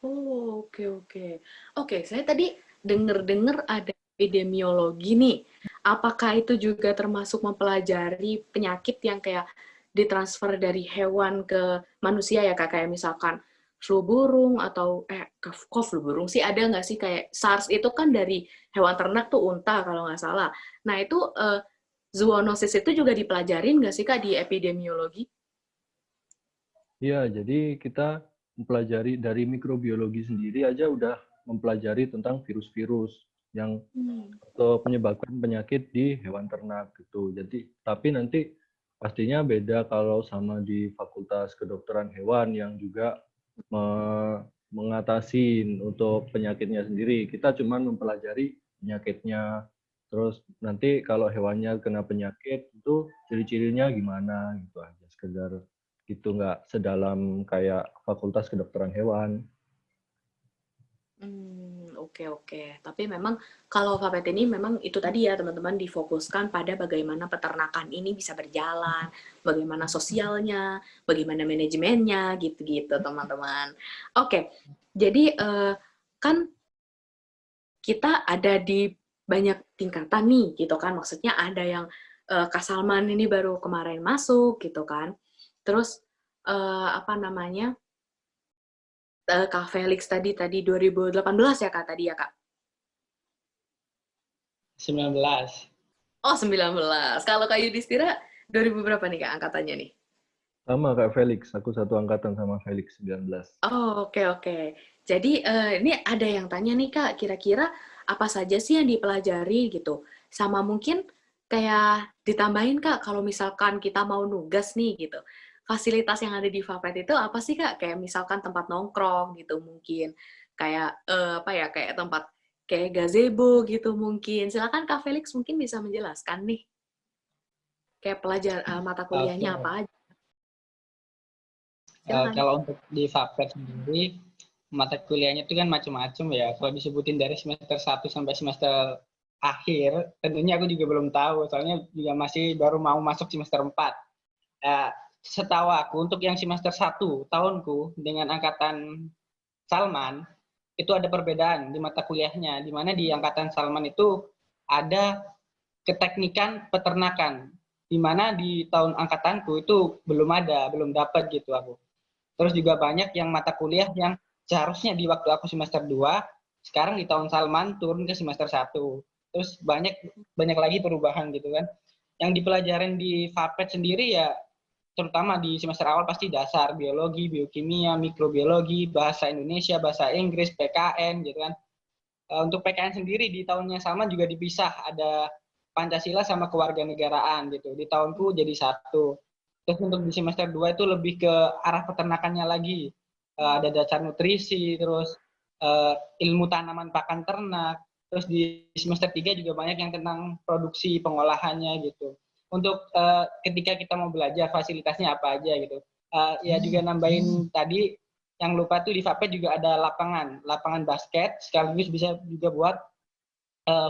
Oh, oke oke. Oke, saya tadi dengar-dengar ada epidemiologi nih. Apakah itu juga termasuk mempelajari penyakit yang kayak ditransfer dari hewan ke manusia ya Kak? Kayak misalkan flu burung atau kok flu burung sih ada nggak sih kayak SARS itu kan dari hewan ternak tuh unta kalau nggak salah. Nah itu zoonosis itu juga dipelajarin nggak sih Kak di epidemiologi? Iya, jadi kita mempelajari dari mikrobiologi sendiri aja udah mempelajari tentang virus-virus yang menyebabkan penyakit di hewan ternak gitu. Jadi, tapi nanti pastinya beda kalau sama di Fakultas Kedokteran Hewan yang juga mengatasi untuk penyakitnya sendiri. Kita cuma mempelajari penyakitnya. Terus nanti kalau hewannya kena penyakit itu ciri-cirinya gimana gitu aja sekedar gitu, nggak sedalam kayak Fakultas Kedokteran Hewan. Oke oke. Tapi memang kalau Fapet ini memang itu tadi ya teman-teman difokuskan pada bagaimana peternakan ini bisa berjalan, bagaimana sosialnya, bagaimana manajemennya, gitu-gitu teman-teman. Oke, jadi kan kita ada di banyak tingkatan nih, gitu kan. Maksudnya ada yang Kak Salman ini baru kemarin masuk, gitu kan. Terus apa namanya? Kak Felix tadi 2018 ya Kak tadi ya Kak? 19. Oh 19. Kalau Kak Yudhistira 2000 berapa nih Kak angkatannya nih? Sama kayak Felix, aku satu angkatan sama Felix 19. Oh oke oke. Jadi ini ada yang tanya nih Kak, kira-kira apa saja sih yang dipelajari gitu? Sama mungkin kayak ditambahin Kak, kalau misalkan kita mau nugas nih gitu, fasilitas yang ada di Fapet itu apa sih Kak? Kayak misalkan tempat nongkrong gitu mungkin, kayak apa ya, kayak tempat kayak gazebo gitu mungkin. Silakan Kak Felix mungkin bisa menjelaskan nih, kayak mata Oke. kuliahnya apa aja. Silakan. Kalau untuk di Fapet sendiri, mata kuliahnya itu kan macam-macam ya. Kalau disebutin dari semester 1 sampai semester akhir, tentunya aku juga belum tahu. Soalnya juga masih baru mau masuk semester 4. Setahu aku, untuk yang semester 1 tahunku dengan angkatan Salman, itu ada perbedaan di mata kuliahnya. Di mana di angkatan Salman itu ada keteknikan peternakan. Di mana di tahun angkatanku itu belum dapat gitu aku. Terus juga banyak yang mata kuliah yang seharusnya di waktu aku semester 2, sekarang di tahun Salman turun ke semester 1. Terus banyak lagi perubahan gitu kan. Yang dipelajarin di Fapet sendiri ya terutama di semester awal pasti dasar biologi, biokimia, mikrobiologi, bahasa Indonesia, bahasa Inggris, PKN gitu kan. Untuk PKN sendiri di tahun yang sama juga dipisah, ada Pancasila sama kewarganegaraan gitu. Di tahunku jadi satu. Terus untuk di semester 2 itu lebih ke arah peternakannya lagi. Ada dasar nutrisi, terus ilmu tanaman pakan ternak. Terus di semester 3 juga banyak yang tentang produksi pengolahannya gitu. Untuk ketika kita mau belajar fasilitasnya apa aja gitu. Ya juga nambahin tadi yang lupa tuh di FAPET juga ada lapangan basket, sekaligus bisa juga buat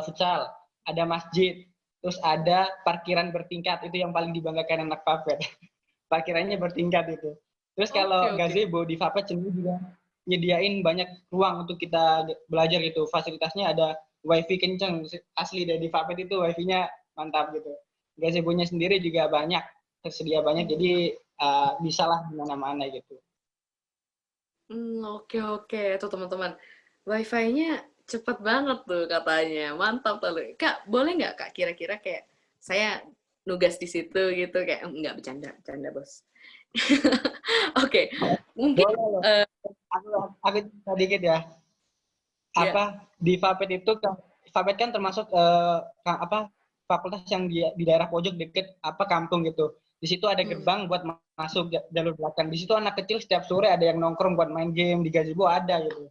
futsal, ada masjid, terus ada parkiran bertingkat, itu yang paling dibanggakan anak FAPET. Parkirannya bertingkat itu. Terus kalau gazebo di FAPET sendiri juga nyediain banyak ruang untuk kita belajar gitu. Fasilitasnya ada wifi kenceng, asli dari FAPET itu wifi-nya mantap gitu. Gazebo-nya sendiri juga banyak, tersedia banyak, jadi bisalah di mana-mana gitu. Oke. Tuh teman-teman, wifi-nya cepet banget tuh katanya. Mantap tuh. Kak, boleh nggak Kak kira-kira kayak saya nugas di situ gitu kayak nggak bercanda bos. Oke, mungkin Boleh. Aku sedikit ya. ya. Di FAPET itu FAPET kan termasuk fakultas yang di daerah pojok deket kampung gitu. Di situ ada gerbang buat masuk jalur belakang. Di situ anak kecil setiap sore ada yang nongkrong buat main game, di gazebo ada gitu.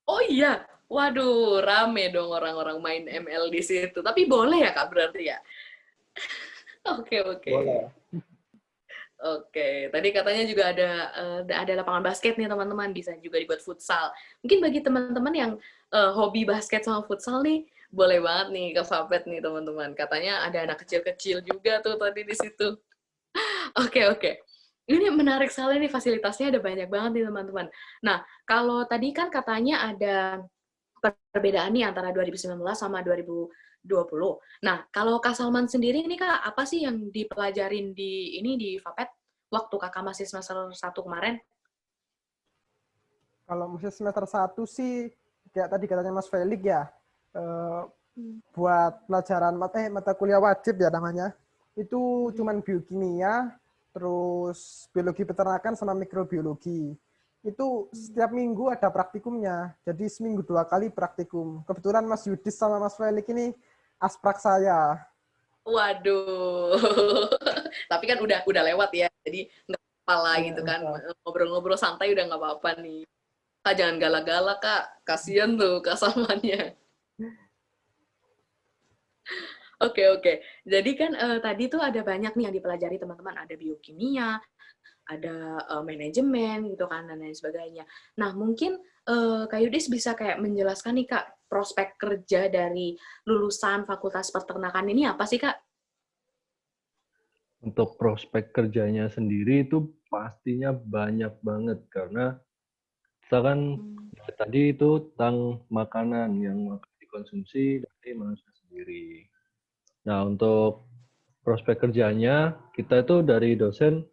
Oh iya, waduh, rame dong orang-orang main ML di situ. Tapi boleh ya Kak berarti ya? Oke. Boleh. Oke, tadi katanya juga ada lapangan basket nih teman-teman, bisa juga dibuat futsal. Mungkin bagi teman-teman yang hobi basket sama futsal nih, boleh banget nih ke Fapet nih teman-teman. Katanya ada anak kecil-kecil juga tuh tadi di situ. Oke. Ini menarik sekali nih, fasilitasnya ada banyak banget nih teman-teman. Nah, kalau tadi kan katanya ada perbedaan nih antara 2019 sama 2020. Nah, kalau Kak Salman sendiri ini Kak, apa sih yang dipelajarin di FAPET waktu Kakak masih semester 1 kemarin? Kalau masih semester 1 sih, kayak tadi katanya Mas Felix ya, buat pelajaran mata kuliah wajib ya namanya, itu cuman biokimia, terus biologi peternakan sama mikrobiologi. Itu setiap minggu ada praktikumnya, jadi seminggu 2 kali praktikum. Kebetulan Mas Yudis sama Mas Felix ini asprak saya. Waduh, tapi kan udah lewat ya, jadi nggak apa-apa lah gitu kan, ngobrol-ngobrol santai udah nggak apa-apa nih. Kak jangan galak-galak Kak, kasian tuh Kak Salmannya. Oke. Jadi kan tadi tuh ada banyak nih yang dipelajari teman-teman. Ada biokimia, ada manajemen gitu kan, dan lain sebagainya. Nah, mungkin Kak Yudis bisa kayak menjelaskan nih Kak, prospek kerja dari lulusan Fakultas Peternakan ini apa sih Kak? Untuk prospek kerjanya sendiri itu pastinya banyak banget karena misalkan tadi itu tentang makanan yang akan dikonsumsi dari manusia sendiri. Nah, untuk prospek kerjanya, kita itu dari dosen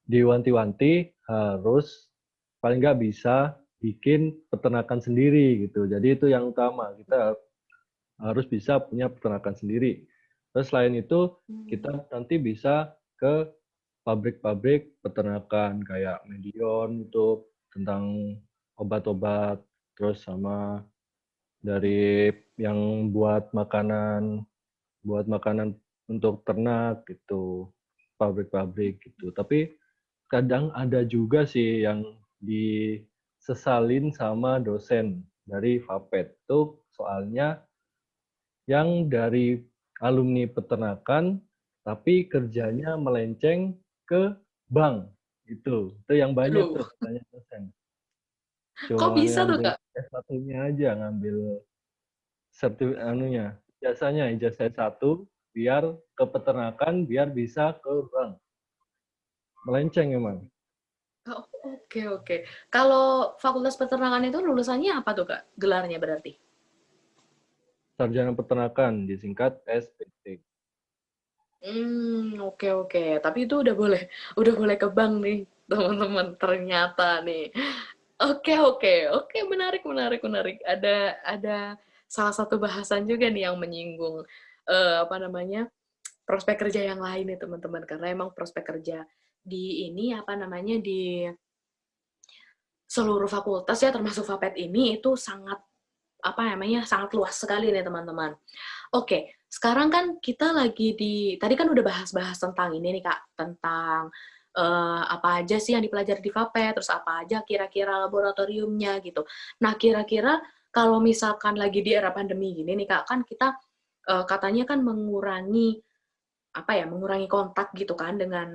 diwanti-wanti harus paling nggak bisa bikin peternakan sendiri gitu. Jadi itu yang utama, kita harus bisa punya peternakan sendiri. Terus selain itu, kita nanti bisa ke pabrik-pabrik peternakan kayak Medion untuk tentang obat-obat, terus sama dari yang buat makanan untuk ternak gitu, pabrik-pabrik gitu. Tapi kadang ada juga sih yang disesalin sama dosen dari FAPET tuh soalnya yang dari alumni peternakan tapi kerjanya melenceng ke bank gitu. Itu yang banyak Aduh, tuh tanya dosen. kok Cuma bisa tuh ngambil Kak? S1-nya aja, ngambil ijazahnya ijazah S1 biar ke peternakan biar bisa ke bank. Melenceng emang. Oh, oke. Kalau Fakultas Peternakan itu lulusannya apa tuh Kak? Gelarnya berarti? Sarjana peternakan disingkat SPT. Oke. Tapi itu udah boleh ke bank nih, teman-teman. Ternyata nih. Oke. Menarik. Ada salah satu bahasan juga nih yang menyinggung prospek kerja yang lain nih, teman-teman. Karena emang prospek kerja di seluruh fakultas ya, termasuk FAPET ini itu sangat apa namanya, sangat luas sekali nih teman-teman. Oke, sekarang kan kita lagi tadi kan udah bahas-bahas tentang ini nih Kak, tentang apa aja sih yang dipelajari di FAPET, terus apa aja kira-kira laboratoriumnya gitu. Nah, kira-kira kalau misalkan lagi di era pandemi gini nih Kak, kan kita katanya kan mengurangi mengurangi kontak gitu kan dengan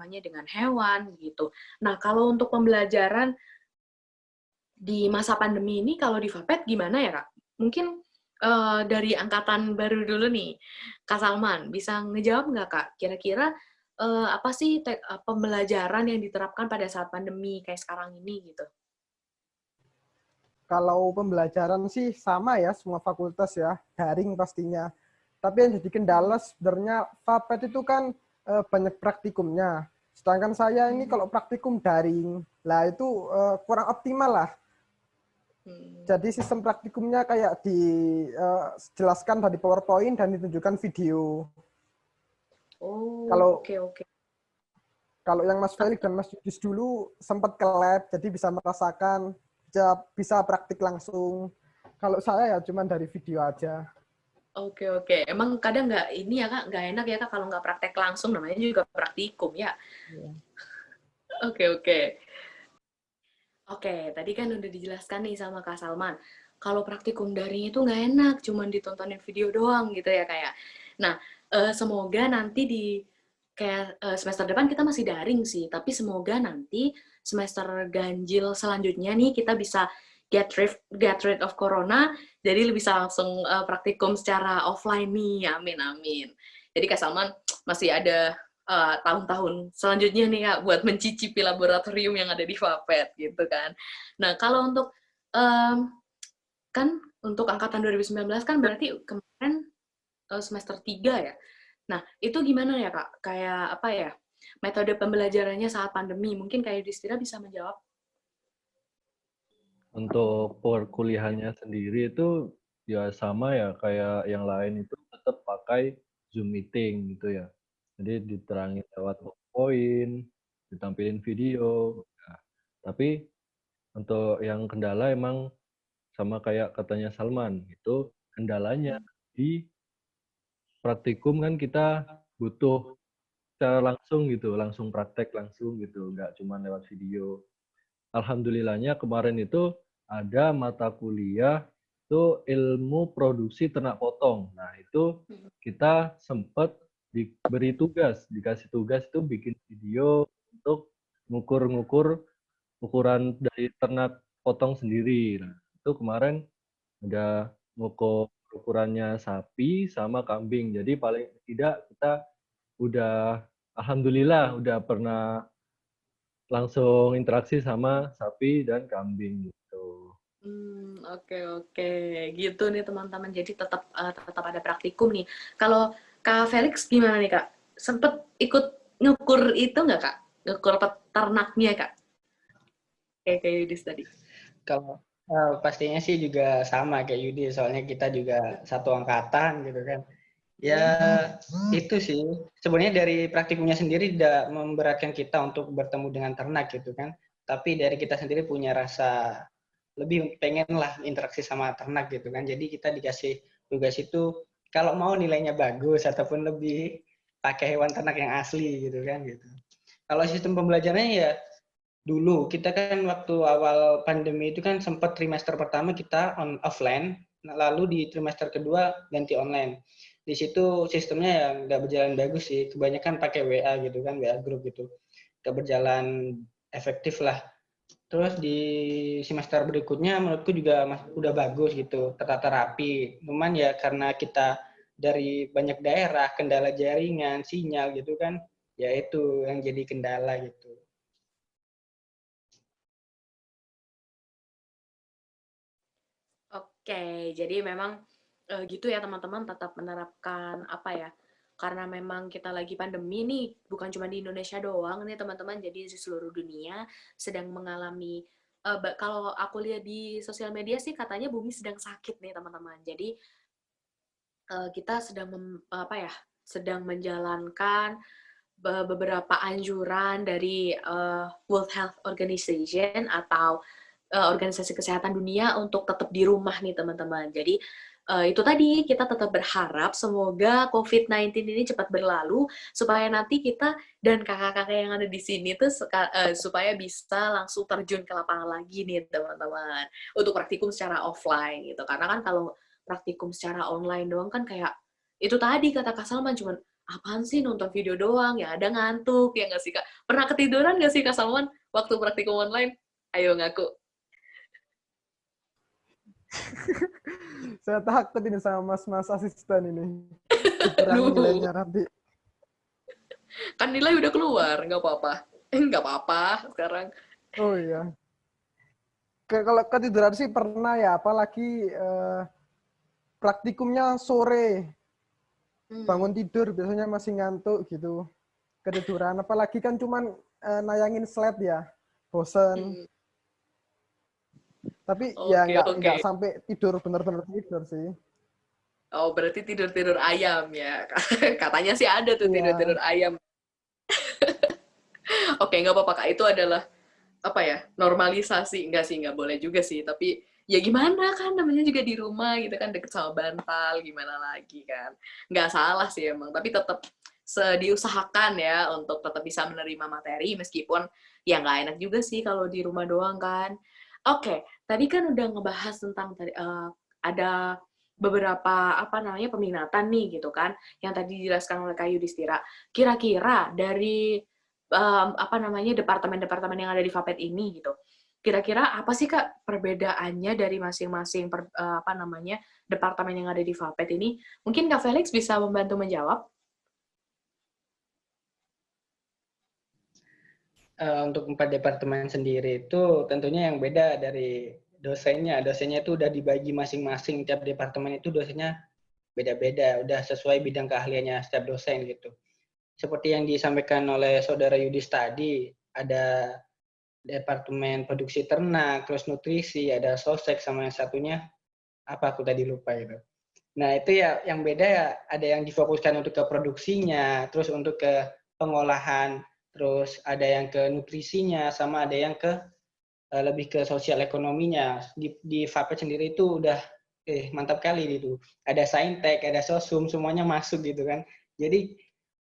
dengan hewan gitu. Nah, kalau untuk pembelajaran di masa pandemi ini kalau di FAPET gimana ya, Kak? Mungkin dari angkatan baru dulu nih, Kak Salman, bisa ngejawab nggak, Kak? Kira-kira apa sih pembelajaran yang diterapkan pada saat pandemi kayak sekarang ini gitu? Kalau pembelajaran sih sama ya, semua fakultas ya, daring pastinya. Tapi yang jadi kendala sebenarnya FAPET itu kan banyak praktikumnya. Sedangkan saya ini kalau praktikum daring, lah itu kurang optimal lah. Jadi sistem praktikumnya kayak dijelaskan dari PowerPoint dan ditunjukkan video. Oh, Kalau oke, oke. kalau yang Mas Felix dan Mas Yudis dulu sempat ke lab, jadi bisa merasakan, bisa praktik langsung. Kalau saya ya cuma dari video aja. Oke, oke. Emang kadang nggak ini ya, Kak, nggak enak ya, Kak, kalau nggak praktek langsung, namanya juga praktikum ya. Oke, oke. Oke, tadi kan udah dijelaskan nih sama Kak Salman. Kalau praktikum daring itu nggak enak, cuman ditontonin video doang gitu ya kayak. Nah, semoga nanti semester depan kita masih daring sih, tapi semoga nanti semester ganjil selanjutnya nih kita bisa get rid of corona, jadi bisa langsung praktikum secara offline nih. Amin, amin. Jadi Kak Salman masih ada tahun-tahun selanjutnya nih Kak, buat mencicipi laboratorium yang ada di FAPET gitu kan. Nah, kalau untuk kan untuk angkatan 2019 kan berarti kemarin semester 3 ya. Nah, itu gimana ya Kak? Kayak apa ya? Metode pembelajarannya saat pandemi. Mungkin kayak Yudhistira bisa menjawab. Untuk perkuliahannya sendiri itu ya sama ya kayak yang lain itu tetap pakai Zoom meeting gitu ya. Jadi diterangin lewat PowerPoint, ditampilin video. Nah, tapi untuk yang kendala emang sama kayak katanya Salman, itu kendalanya di praktikum kan kita butuh secara langsung gitu, langsung praktek langsung gitu, nggak cuma lewat video. Alhamdulillahnya kemarin itu ada mata kuliah itu ilmu produksi ternak potong. Nah, itu kita sempat dikasih tugas itu bikin video untuk ngukur-ngukur ukuran dari ternak potong sendiri. Nah, itu kemarin ada ngukur ukurannya sapi sama kambing. Jadi paling tidak kita udah alhamdulillah udah pernah langsung interaksi sama sapi dan kambing gitu. Oke, oke. Gitu nih teman-teman. Jadi tetap ada praktikum nih. Kalau Kak Felix gimana nih Kak? Sempet ikut ngukur itu nggak Kak? Ngukur peternaknya Kak? Kayak Yudis tadi. Kalau pastinya sih juga sama kayak Yudi, soalnya kita juga satu angkatan gitu kan. Ya itu sih. Sebenarnya dari praktikumnya sendiri tidak memberatkan kita untuk bertemu dengan ternak gitu kan. Tapi dari kita sendiri punya rasa lebih pengen lah interaksi sama ternak gitu kan. Jadi kita dikasih tugas itu kalau mau nilainya bagus ataupun lebih pakai hewan ternak yang asli gitu kan gitu. Kalau sistem pembelajarannya ya dulu kita kan waktu awal pandemi itu kan sempat trimester pertama kita offline, lalu di trimester kedua ganti online. Di situ sistemnya yang nggak berjalan bagus sih, kebanyakan pakai WA gitu kan, WA group gitu, nggak berjalan efektif lah. Terus di semester berikutnya menurutku juga udah bagus gitu, tertata rapi. Cuman ya karena kita dari banyak daerah, kendala jaringan, sinyal gitu kan, ya itu yang jadi kendala gitu. Oke, jadi memang gitu ya teman-teman, tetap menerapkan apa ya, karena memang kita lagi pandemi nih, bukan cuma di Indonesia doang nih teman-teman, jadi di seluruh dunia sedang mengalami, kalau aku lihat di sosial media sih katanya bumi sedang sakit nih teman-teman. Jadi kita sedang menjalankan beberapa anjuran dari World Health Organization atau Organisasi Kesehatan Dunia untuk tetap di rumah nih teman-teman. Jadi itu tadi kita tetap berharap semoga COVID-19 ini cepat berlalu supaya nanti kita dan kakak-kakak yang ada di sini tuh supaya bisa langsung terjun ke lapangan lagi nih teman-teman untuk praktikum secara offline gitu. Karena kan kalau praktikum secara online doang kan kayak itu tadi kata Kak Salman cuman apaan sih nonton video doang ya ada ngantuk ya nggak sih Kak? Pernah ketiduran nggak sih Kak Salman waktu praktikum online? Ayo ngaku. Saya takut ini sama mas-mas asisten ini. Dikurangi Lu nilainya nanti. kan nilai udah keluar, nggak apa-apa. Nggak apa-apa sekarang. Oh iya. Kalau ketiduran sih pernah ya, apalagi praktikumnya sore. Bangun tidur biasanya masih ngantuk gitu. Ketiduran, apalagi kan cuman nayangin slide ya. Bosen. Tapi ya Oke, oke. nggak sampai tidur, bener-bener tidur sih. Oh, berarti tidur-tidur ayam ya. Katanya sih ada tuh Iya. tidur-tidur ayam. Oke, nggak apa-apa, Kak. Itu adalah, apa ya, normalisasi. Nggak sih, nggak boleh juga sih. Tapi, ya gimana kan, namanya juga di rumah gitu kan, deket sama bantal, gimana lagi kan. Nggak salah sih emang, tapi tetap diusahakan ya untuk tetap bisa menerima materi, meskipun ya nggak enak juga sih kalau di rumah doang kan. Oke, tadi kan udah ngebahas tentang ada beberapa apa namanya peminatan nih gitu kan, yang tadi dijelaskan oleh Kak Yudhistira. Kira-kira dari apa namanya departemen-departemen yang ada di Fapet ini gitu. Kira-kira apa sih Kak perbedaannya dari masing-masing apa namanya departemen yang ada di Fapet ini? Mungkin Kak Felix bisa membantu menjawab. Untuk 4 departemen sendiri itu tentunya yang beda dari dosennya. Dosennya itu udah dibagi masing-masing, tiap departemen itu dosennya beda-beda, udah sesuai bidang keahliannya setiap dosen gitu. Seperti yang disampaikan oleh Saudara Yudis tadi, ada Departemen Produksi Ternak, terus Nutrisi, ada Sosek, sama yang satunya, apa aku tadi lupa itu. Nah, itu ya yang beda ya, ada yang difokuskan untuk ke produksinya, terus untuk ke pengolahan, terus ada yang ke nutrisinya, sama ada yang ke lebih ke sosial ekonominya. Di Fapet sendiri itu udah mantap kali gitu. Ada Saintek, ada Sosum, semuanya masuk gitu kan. Jadi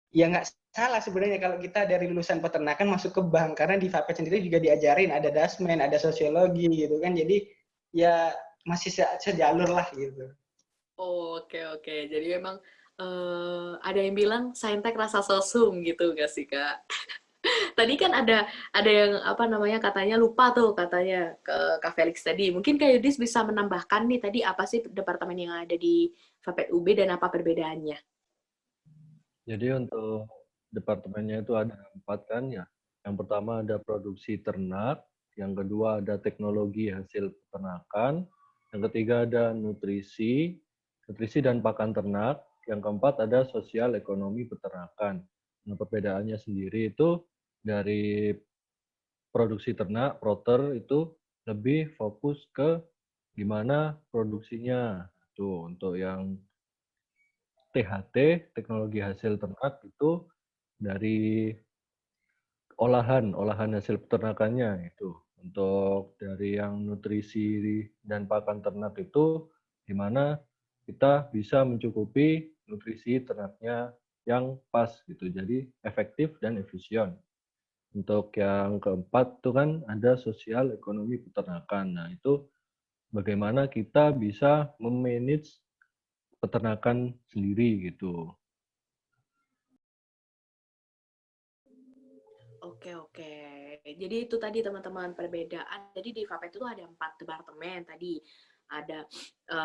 ya nggak salah sebenarnya kalau kita dari lulusan peternakan masuk ke bank, karena di Fapet sendiri juga diajarin ada dasmen, ada sosiologi gitu kan. Jadi ya masih sejalur lah gitu. Oke, oke. Jadi memang ada yang bilang saintek rasa sosum gitu nggak sih Kak? Tadi kan ada yang apa namanya katanya lupa tuh katanya ke Kak Felix tadi. Mungkin Kak Yudis bisa menambahkan nih tadi apa sih departemen yang ada di Fapet UB dan apa perbedaannya? Jadi untuk departemennya itu ada 4 kan ya. Yang pertama ada produksi ternak, yang kedua ada teknologi hasil peternakan, yang ketiga ada nutrisi dan pakan ternak, yang keempat ada sosial ekonomi peternakan. Nah, perbedaannya sendiri itu dari produksi ternak, proter itu lebih fokus ke gimana produksinya. Tuh, untuk yang THT, teknologi hasil ternak itu dari olahan hasil peternakannya itu. Untuk dari yang nutrisi dan pakan ternak itu di mana kita bisa mencukupi nutrisi ternaknya yang pas gitu. Jadi efektif dan efisien. Untuk yang keempat itu kan ada sosial ekonomi peternakan. Nah, itu bagaimana kita bisa memanage peternakan sendiri gitu. Oke, oke. Jadi itu tadi teman-teman perbedaan. Jadi di Fapet itu ada 4 departemen tadi. Ada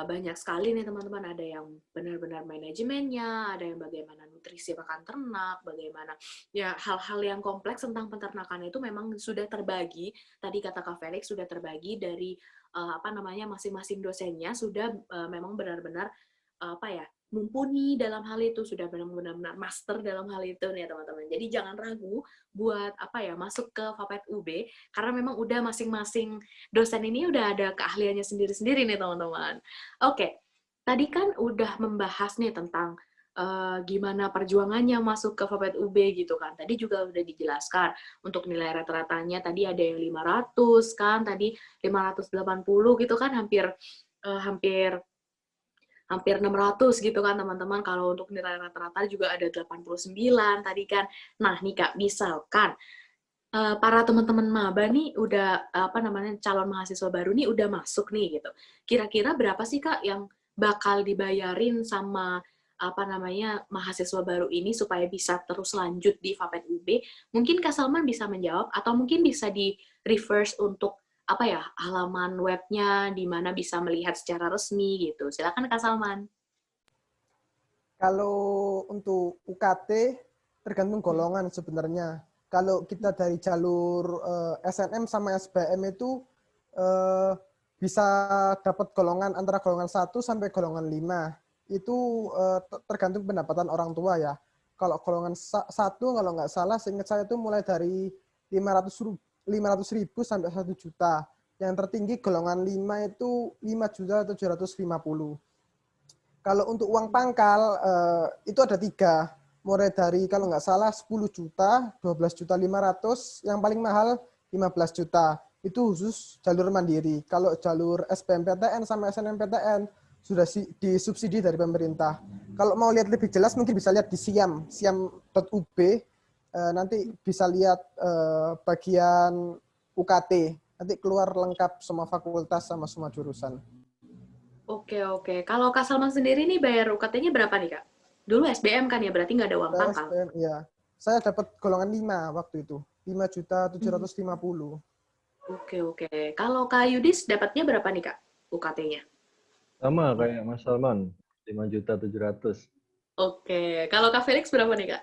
banyak sekali nih teman-teman. Ada yang benar-benar manajemennya, ada yang bagaimana nutrisi pakan ternak, bagaimana ya hal-hal yang kompleks tentang peternakan itu memang sudah terbagi. Tadi kata Kak Felix sudah terbagi dari apa namanya masing-masing dosennya sudah memang benar-benar apa ya mumpuni dalam hal itu, sudah benar-benar master dalam hal itu nih teman-teman. Jadi jangan ragu buat apa ya masuk ke Fapet UB karena memang udah masing-masing dosen ini udah ada keahliannya sendiri-sendiri nih teman-teman. Oke, tadi kan udah membahas nih tentang gimana perjuangannya masuk ke Fapet UB gitu kan. Tadi juga udah dijelaskan untuk nilai rata-ratanya tadi ada yang 500 kan, tadi 580 gitu kan, hampir hampir 600 gitu kan teman-teman. Kalau untuk nilai rata-rata juga ada 89 tadi kan. Nah nih Kak, misalkan para teman-teman maba nih udah calon mahasiswa baru nih udah masuk nih gitu. Kira-kira berapa sih Kak yang bakal dibayarin sama mahasiswa baru ini supaya bisa terus lanjut di Fapet UB? Mungkin Kak Salman bisa menjawab atau mungkin bisa di reverse untuk halaman webnya di mana bisa melihat secara resmi gitu. Silakan Kak Salman. Kalau untuk UKT tergantung golongan sebenarnya. Kalau kita dari jalur SNM sama SBM itu bisa dapat golongan antara golongan 1 sampai golongan 5. Itu tergantung pendapatan orang tua ya. Kalau golongan 1 kalau nggak salah seingat saya itu mulai dari 500.000 sampai 1 juta. Yang tertinggi golongan 5 itu 5.750.000. Kalau untuk uang pangkal itu ada 3. Mulai dari kalau nggak salah 10 juta, 12.500.000, yang paling mahal 15 juta. Itu khusus jalur mandiri. Kalau jalur SBMPTN sama SNMPTN sudah disubsidi dari pemerintah. Kalau mau lihat lebih jelas mungkin bisa lihat di siam.ub. Nanti bisa lihat bagian UKT. Nanti keluar lengkap semua fakultas sama semua jurusan. Oke. Kalau Kak Salman sendiri nih bayar UKT-nya berapa nih Kak? Dulu SBM kan ya, berarti nggak ada uang pangkal. SBM, iya. Saya dapat golongan 5 waktu itu. 5.750.000. Oke. Kalau Kak Yudis dapatnya berapa nih Kak UKT-nya? Sama kayak Mas Salman, 5.700.000. Oke. Kalau Kak Felix berapa nih Kak?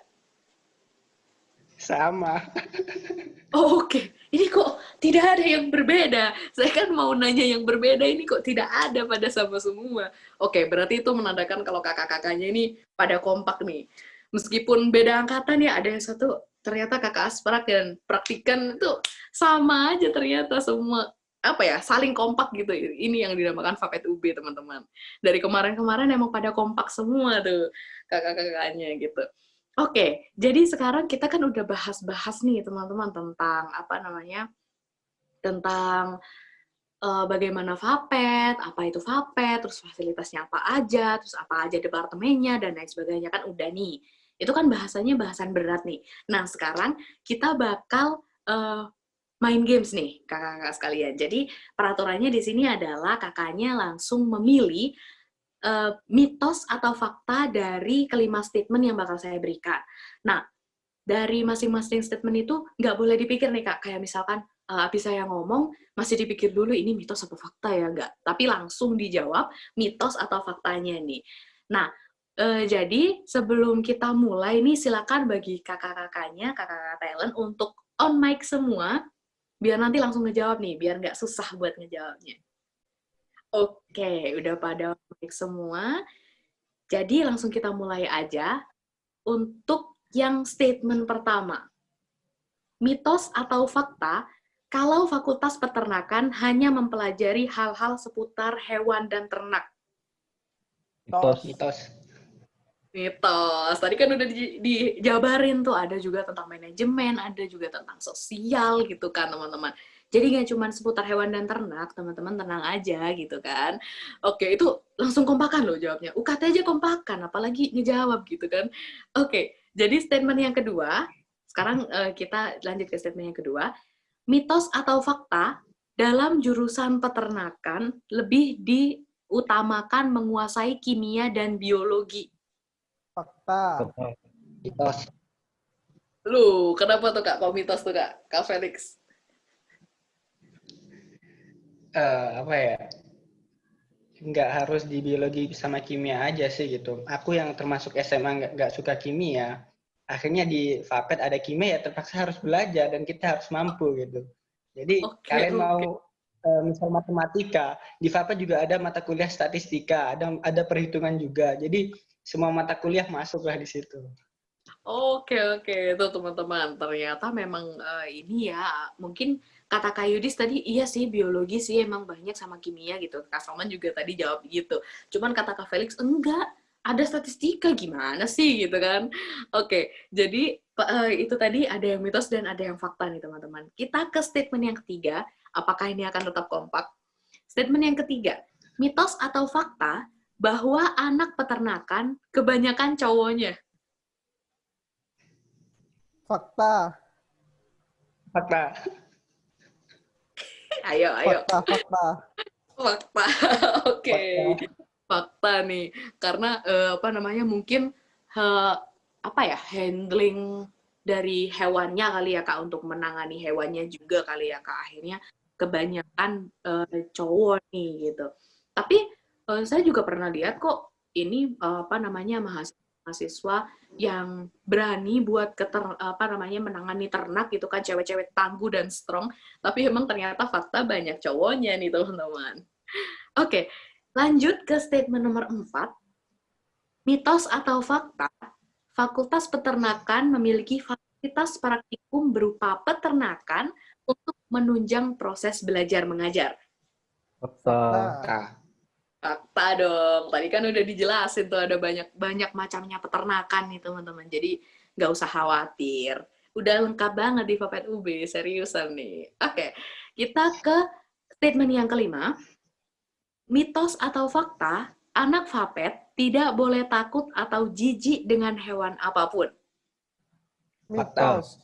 Sama. Oke. Ini kok tidak ada yang berbeda. Saya kan mau nanya yang berbeda, ini kok tidak ada pada sama semua. Oke, berarti itu menandakan kalau kakak-kakaknya ini pada kompak nih. Meskipun beda angkatan ya, ada yang satu ternyata kakak asprak dan praktikan itu sama aja ternyata semua saling kompak gitu. Ini yang dinamakan Fapet UB, teman-teman. Dari kemarin-kemarin emang pada kompak semua tuh kakak-kakaknya gitu. Oke, jadi sekarang kita kan udah bahas-bahas nih teman-teman tentang tentang bagaimana Fapet, apa itu Fapet, terus fasilitasnya apa aja, terus apa aja departemennya dan lain sebagainya, kan udah nih. Itu kan bahasanya bahasan berat nih. Nah sekarang kita bakal main games nih kakak-kakak sekalian. Jadi peraturannya di sini adalah kakaknya langsung memilih mitos atau fakta dari kelima statement yang bakal saya berikan. Nah, dari masing-masing statement itu nggak boleh dipikir nih Kak, kayak misalkan habis saya ngomong, masih dipikir dulu ini mitos atau fakta ya, nggak. Tapi langsung dijawab mitos atau faktanya nih. Nah, jadi sebelum kita mulai nih, silakan bagi kakak-kakaknya, kakak-kakak talent untuk on mic semua, biar nanti langsung ngejawab nih, biar nggak susah buat ngejawabnya. Oke, udah pada mic semua. Jadi langsung kita mulai aja untuk yang statement pertama. Mitos atau fakta, kalau Fakultas Peternakan hanya mempelajari hal-hal seputar hewan dan ternak. Mitos. Mitos. Tadi kan udah dijabarin tuh, ada juga tentang manajemen, ada juga tentang sosial gitu kan teman-teman. Jadi nggak cuma seputar hewan dan ternak, teman-teman tenang aja gitu kan. Oke, itu langsung kompakan loh jawabnya. UKT aja kompakan, apalagi ngejawab gitu kan. Oke, jadi statement yang kedua, sekarang kita lanjut ke statement yang kedua. Mitos atau fakta, dalam jurusan peternakan lebih diutamakan menguasai kimia dan biologi. Fakta. Mitos. Lu, kenapa tuh Kak? Kok mitos tuh Kak? Kak Felix? Nggak harus di biologi sama kimia aja sih gitu. Aku yang termasuk SMA nggak suka kimia, akhirnya di Fapet ada kimia ya terpaksa harus belajar dan kita harus mampu gitu. Jadi kalian mau misal matematika, di Fapet juga ada mata kuliah statistika, ada perhitungan juga. Jadi semua mata kuliah masuklah di situ. Oke, itu teman-teman. Ternyata memang ini ya, mungkin kata Kak Yudis tadi, iya sih biologi sih emang banyak sama kimia gitu. Kak Salman juga tadi jawab gitu. Cuman kata Kak Felix, enggak. ada statistika gimana sih gitu kan. Oke, jadi itu tadi ada yang mitos dan ada yang fakta nih teman-teman. Kita ke statement yang ketiga, apakah ini akan tetap kompak? Statement yang ketiga, mitos atau fakta bahwa anak peternakan kebanyakan cowoknya. Fakta, Fakta. Ayo, ayo. fakta, fakta. Fakta. Oke. Fakta nih. Karena apa namanya mungkin apa ya handling dari hewannya kali ya Kak untuk menangani hewannya juga kali ya Kak akhirnya kebanyakan cowok nih gitu. Tapi saya juga pernah lihat kok ini apa namanya mahasiswa yang berani buat apa namanya menangani ternak gitu kan cewek-cewek tangguh dan strong. Tapi emang ternyata fakta banyak cowoknya nih teman-teman. Oke, lanjut ke statement nomor 4. Mitos atau fakta, Fakultas Peternakan memiliki fasilitas praktikum berupa peternakan untuk menunjang proses belajar mengajar. Fakta. Fakta. Fakta dong. Tadi kan udah dijelasin tuh ada banyak macamnya peternakan nih teman-teman. Jadi nggak usah khawatir. Udah lengkap banget di Fapet UB, seriusan nih. Oke, kita ke statement yang kelima. Mitos atau fakta, anak Fapet tidak boleh takut atau jijik dengan hewan apapun. Fakta. Mitos.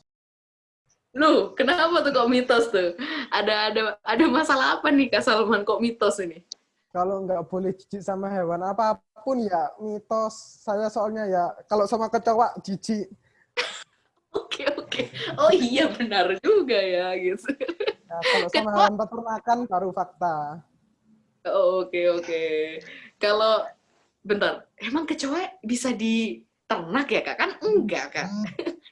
Loh, kenapa tuh kok mitos tuh? Ada masalah apa nih Kak Salman kok mitos ini? Kalau nggak boleh jijik sama hewan apapun ya mitos. Saya soalnya ya kalau sama kecoa jijik. Oke, oke. Oh iya benar juga ya gitu. Ya, kalau sama Kecoa. hewan peternakan baru fakta. Oh, oke, oke. Kalau bentar, emang kecoa bisa diternak ya Kak? Kan enggak Kak.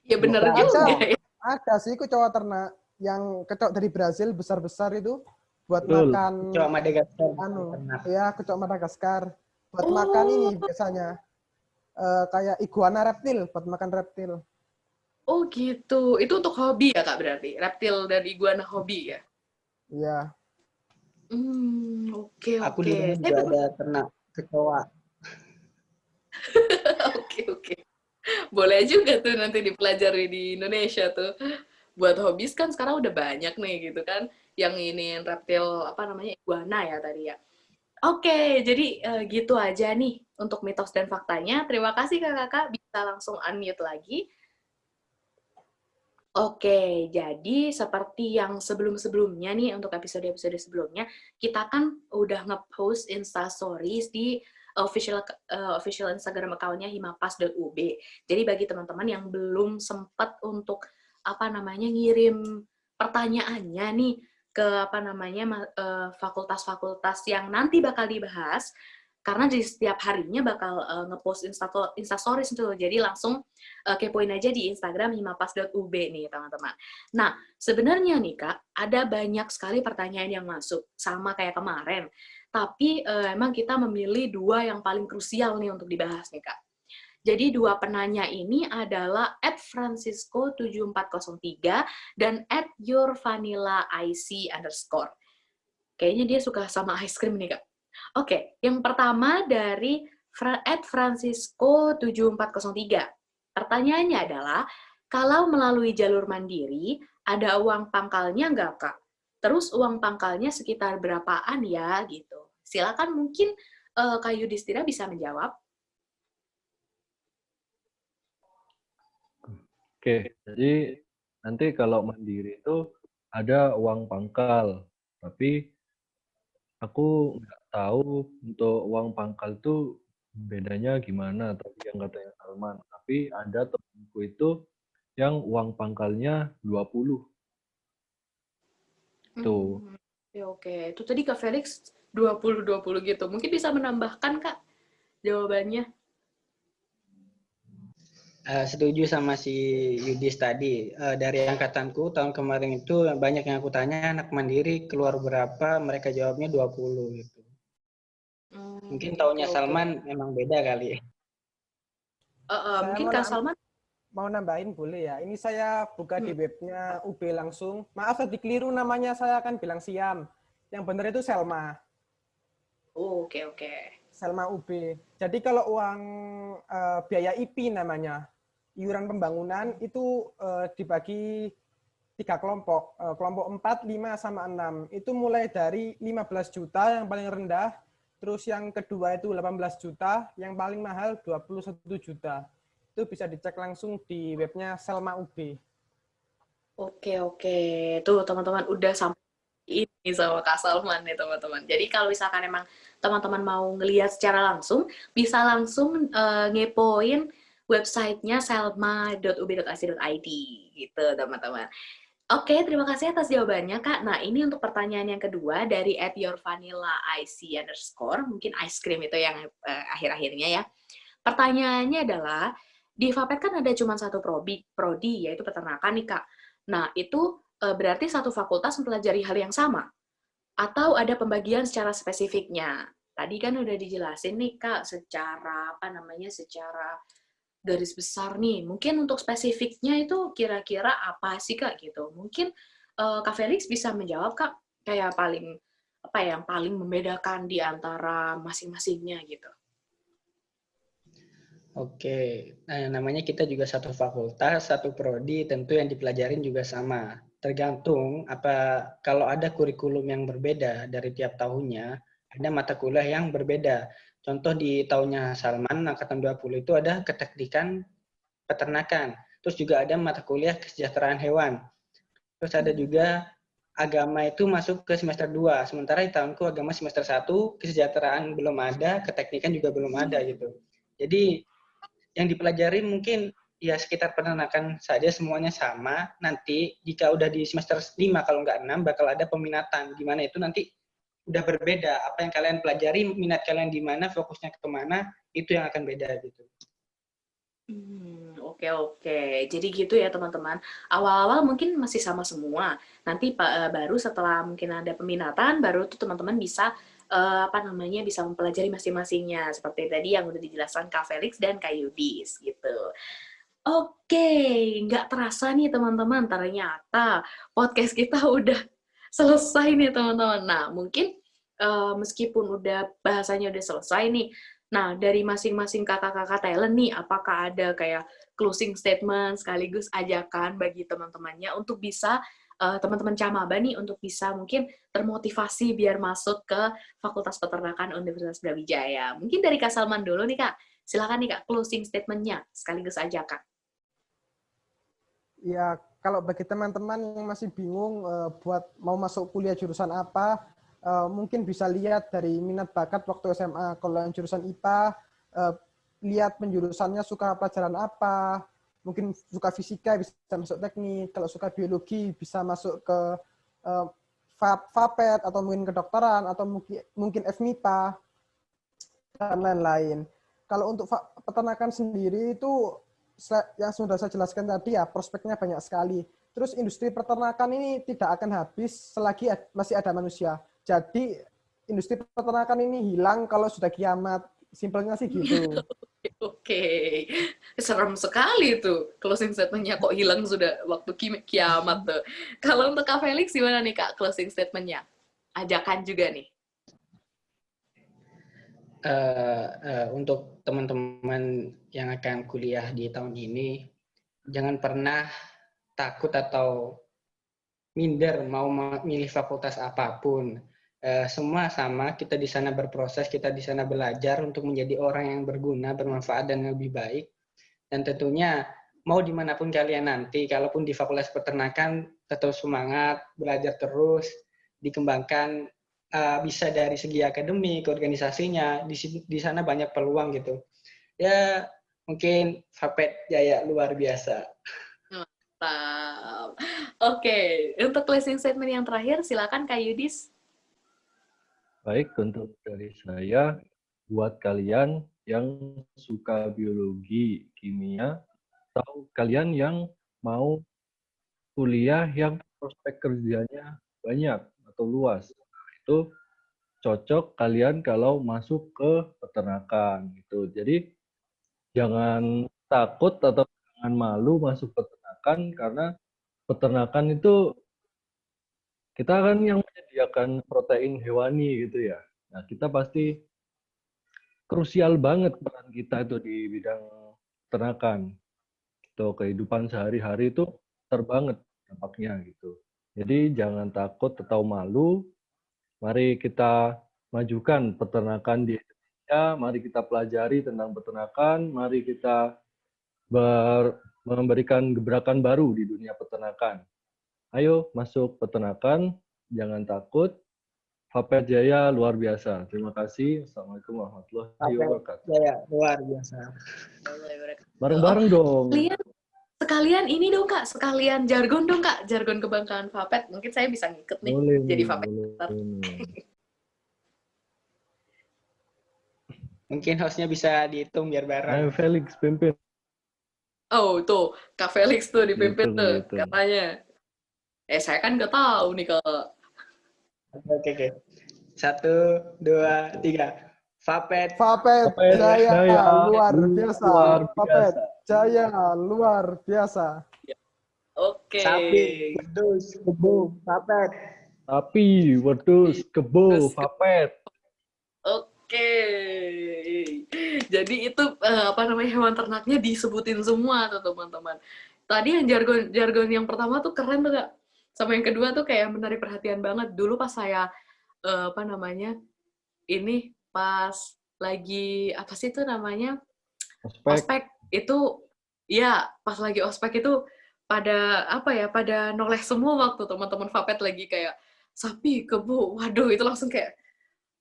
Ya benar Ya juga ada, ya. ada sih kecoa ternak yang kecoa dari Brazil besar-besar itu buat Betul. makan Kecoa Madagaskar. ya kecoa Madagaskar buat makan ini Oh, biasanya kayak iguana reptil buat makan reptil. oh gitu. Itu untuk hobi ya Kak berarti? Reptil dan iguana hobi ya? Iya. Oke, Aku oke. di rumah Saya juga baru ada ternak kecoa. oke, oke. Boleh juga tuh nanti dipelajari di Indonesia tuh. Buat hobis kan sekarang udah banyak nih gitu kan. Yang ini reptil apa namanya iguana ya tadi ya. Oke, jadi gitu aja nih untuk mitos dan faktanya. Terima kasih kakak-kakak bisa langsung unmute lagi. Oke, jadi seperti yang sebelum-sebelumnya nih, untuk episode-episode sebelumnya, kita kan udah nge-post Insta Stories di official Instagram account-nya himapas.ub. Jadi bagi teman-teman yang belum sempat untuk apa namanya ngirim pertanyaannya nih ke apa namanya fakultas-fakultas yang nanti bakal dibahas, karena di setiap harinya bakal nge-post Insta Stories tuh. Jadi langsung kepoin aja di Instagram himapas.ub nih teman-teman. Nah, sebenarnya nih Kak, ada banyak sekali pertanyaan yang masuk, sama kayak kemarin. Tapi emang kita memilih dua yang paling krusial nih untuk dibahas nih Kak. Jadi dua penanya ini adalah @francisco7403 dan @yourvanillaic_. Kayaknya dia suka sama ice cream nih Kak. Oke, yang pertama dari @francisco7403. Pertanyaannya adalah, kalau melalui jalur mandiri, ada uang pangkalnya nggak, Kak? Terus uang pangkalnya sekitar berapaan ya, gitu. Silakan mungkin Kak Yudhistira bisa menjawab. Oke, jadi nanti kalau mandiri itu ada uang pangkal, tapi aku nggak tahu untuk uang pangkal itu bedanya gimana tadi yang katanya Salman. Tapi ada temanku itu yang uang pangkalnya 20 tuh. Oke, oke. Itu tadi Kak Felix 20-20 gitu. Mungkin bisa menambahkan, Kak, jawabannya. Setuju sama si Yudis tadi. Dari angkatanku tahun kemarin itu banyak yang aku tanya anak mandiri keluar berapa, mereka jawabnya 20 gitu. Mungkin tahunnya Oke, oke. Salman memang beda kali. Saya Mungkin Kak Salman. mau nambahin boleh ya. Ini saya buka di Hmm. webnya UB langsung. Maaf tadi keliru namanya, saya akan bilang Siam. Yang benar itu Selma. Oke, oke. Selma UB. Jadi kalau uang biaya IP namanya, iuran pembangunan itu dibagi 3 kelompok. Kelompok 4, 5, sama 6. Itu mulai dari 15 juta yang paling rendah, terus yang kedua itu 18 juta, yang paling mahal 21 juta. Itu bisa dicek langsung di webnya Selma UB. Oke. Tuh teman-teman udah sampai ini sama Kak Salman nih teman-teman. Jadi kalau misalkan emang teman-teman mau ngelihat secara langsung, bisa langsung ngepoin websitenya selma.ub.ac.id gitu teman-teman. Oke, terima kasih atas jawabannya Kak. Nah ini untuk pertanyaan yang kedua dari @yourvanillaic_, mungkin ice cream itu yang akhir-akhirnya ya. Pertanyaannya adalah, di Vapet kan ada cuma satu prodi, yaitu peternakan nih Kak. Nah, itu berarti satu fakultas mempelajari hal yang sama? Atau ada pembagian secara spesifiknya? Tadi kan udah dijelasin nih Kak, secara secara garis besar nih. Mungkin untuk spesifiknya itu kira-kira apa sih Kak gitu? Mungkin Kak Felix bisa menjawab Kak, kayak yang paling membedakan di antara masing-masingnya gitu. Oke, nah, namanya kita juga satu fakultas, satu prodi, tentu yang dipelajarin juga sama. Tergantung kalau ada kurikulum yang berbeda dari tiap tahunnya, ada mata kuliah yang berbeda. Contoh di tahunnya Salman, angkatan 20 itu ada keteknikan peternakan. Terus juga ada mata kuliah kesejahteraan hewan. Terus ada juga agama itu masuk ke semester 2. Sementara di tahunku agama semester 1, kesejahteraan belum ada, keteknikan juga belum ada gitu. Jadi yang dipelajari mungkin ya sekitar peternakan saja, semuanya sama. Nanti jika udah di semester 5 kalau nggak 6 bakal ada peminatan. Gimana itu nanti udah berbeda. Apa yang kalian pelajari, minat kalian di mana, fokusnya kemana, itu yang akan beda gitu. Oke. Jadi gitu ya teman-teman. Awal-awal mungkin masih sama semua. Nanti baru setelah mungkin ada peminatan, baru tuh teman-teman bisa bisa mempelajari masing-masingnya. Seperti tadi yang udah dijelaskan Kak Felix dan Kak Yudis gitu. Oke, nggak terasa nih teman-teman, ternyata podcast kita udah selesai nih teman-teman. Nah, mungkin meskipun udah bahasanya udah selesai nih, nah dari masing-masing kakak-kakak talent nih, apakah ada kayak closing statement sekaligus ajakan bagi teman-temannya untuk bisa teman-teman Camaba nih untuk bisa mungkin termotivasi biar masuk ke Fakultas Peternakan Universitas Brawijaya. Mungkin dari Kak Salman dulu nih Kak. Silakan nih Kak, closing statement-nya sekaligus ajakan. Ya, kalau bagi teman-teman yang masih bingung buat mau masuk kuliah jurusan apa, mungkin bisa lihat dari minat bakat waktu SMA. Kalau yang jurusan IPA, lihat penjurusannya suka pelajaran apa, mungkin suka fisika bisa masuk teknik, kalau suka biologi bisa masuk ke Vapet atau mungkin kedokteran atau mungkin FMIPA dan lain-lain. Kalau untuk peternakan sendiri itu yang sudah saya jelaskan tadi ya, prospeknya banyak sekali. Terus industri peternakan ini tidak akan habis selagi masih ada manusia. Jadi industri peternakan ini hilang kalau sudah kiamat. Simpelnya sih gitu. Oke. Serem sekali tuh closing statement-nya, kok hilang sudah waktu kiamat tuh. Kalau untuk Kak Felix gimana nih Kak closing statement-nya? Ajakan juga nih. Untuk teman-teman yang akan kuliah di tahun ini, jangan pernah takut atau minder mau memilih fakultas apapun. Semua sama, kita di sana berproses, kita di sana belajar untuk menjadi orang yang berguna, bermanfaat, dan lebih baik. Dan tentunya mau dimanapun kalian nanti, kalaupun di Fakultas Peternakan, tetap semangat, belajar terus, dikembangkan, bisa dari segi akademik, organisasinya, di sana banyak peluang gitu. Ya, mungkin Vapet Jaya luar biasa. Mantap. Oke, untuk closing statement yang terakhir, silakan Kak Yudis. Baik, untuk dari saya, buat kalian yang suka biologi, kimia, atau kalian yang mau kuliah yang prospek kerjanya banyak atau luas, itu cocok kalian kalau masuk ke peternakan gitu. Jadi jangan takut atau jangan malu masuk peternakan, karena peternakan itu kita kan yang menyediakan protein hewani gitu ya. Nah, kita pasti krusial banget peran kita itu di bidang peternakan. Tuh, kehidupan sehari-hari itu banget dampaknya gitu. Jadi jangan takut atau malu. Mari kita majukan peternakan di Indonesia. Mari kita pelajari tentang peternakan. Mari kita memberikan gebrakan baru di dunia peternakan. Ayo masuk peternakan, jangan takut. Vapet Jaya luar biasa. Terima kasih. Assalamualaikum warahmatullahi wabarakatuh. Jaya luar biasa. Bareng-bareng dong. Sekalian ini dong Kak, sekalian jargon dong Kak, jargon kebanggaan Vapet. Mungkin saya bisa ngikut nih Boleh, jadi Vapet. Mungkin hostnya bisa dihitung biar bareng. Ayo Felix pimpin. Oh tuh, Kak Felix tuh dipimpin Gitu, tuh gitu. katanya. Saya kan nggak tahu nih Kak. Oke. 1, 2, 3. Vapet Jaya luar biasa. Luar Vapet biasa. Jaya luar biasa. Oke. Sapi, wedus, kebo, vapet. Sapi, wedus, kebo, vapet. Oke. Jadi itu hewan ternaknya disebutin semua tuh teman-teman. Tadi yang jargon yang pertama tuh keren tuh Kak. Sama yang kedua tuh kayak menarik perhatian banget. Dulu pas saya ini pas lagi apa sih itu namanya? Ospek itu ya, pas lagi ospek itu pada noleh semua waktu teman-teman Vapet lagi kayak sapi, kebo. Waduh, itu langsung kayak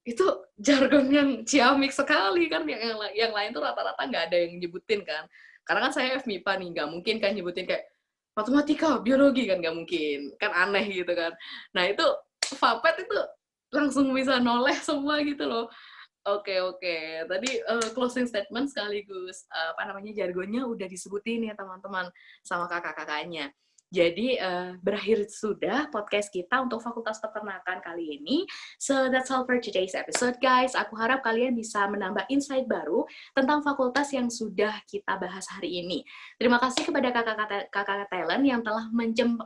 itu jargon yang ciamik sekali kan, yang lain tuh rata-rata nggak ada yang nyebutin kan, karena kan saya FMIPA nih, nggak mungkin kan nyebutin kayak matematika, biologi kan, nggak mungkin kan, aneh gitu kan. Nah itu Vapet itu langsung bisa noleh semua gitu loh. Oke. Tadi closing statement sekaligus jargonnya udah disebutin ya teman-teman sama kakak-kakaknya. Jadi berakhir sudah podcast kita untuk Fakultas Peternakan kali ini. So that's all for today's episode, guys. Aku harap kalian bisa menambah insight baru tentang fakultas yang sudah kita bahas hari ini. Terima kasih kepada kakak-kakak talent yang telah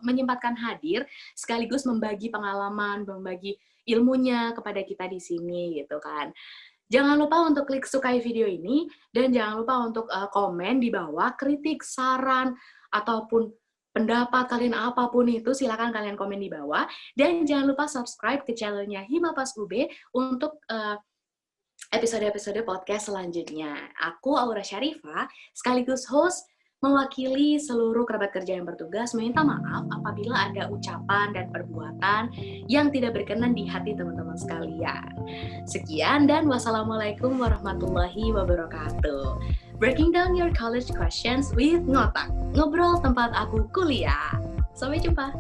menyempatkan hadir, sekaligus membagi pengalaman, membagi ilmunya kepada kita di sini, gitu kan. Jangan lupa untuk klik sukai video ini, dan jangan lupa untuk komen di bawah, kritik, saran, ataupun pendapat kalian apapun itu, silakan kalian komen di bawah. Dan jangan lupa subscribe ke channelnya Himapas UB untuk episode-episode podcast selanjutnya. Aku Aura Syarifah, sekaligus host, mewakili seluruh kerabat kerja yang bertugas, meminta maaf apabila ada ucapan dan perbuatan yang tidak berkenan di hati teman-teman sekalian. Sekian dan wassalamualaikum warahmatullahi wabarakatuh. Breaking down your college questions with Ngotak. Ngobrol tempat aku kuliah. Sampai jumpa.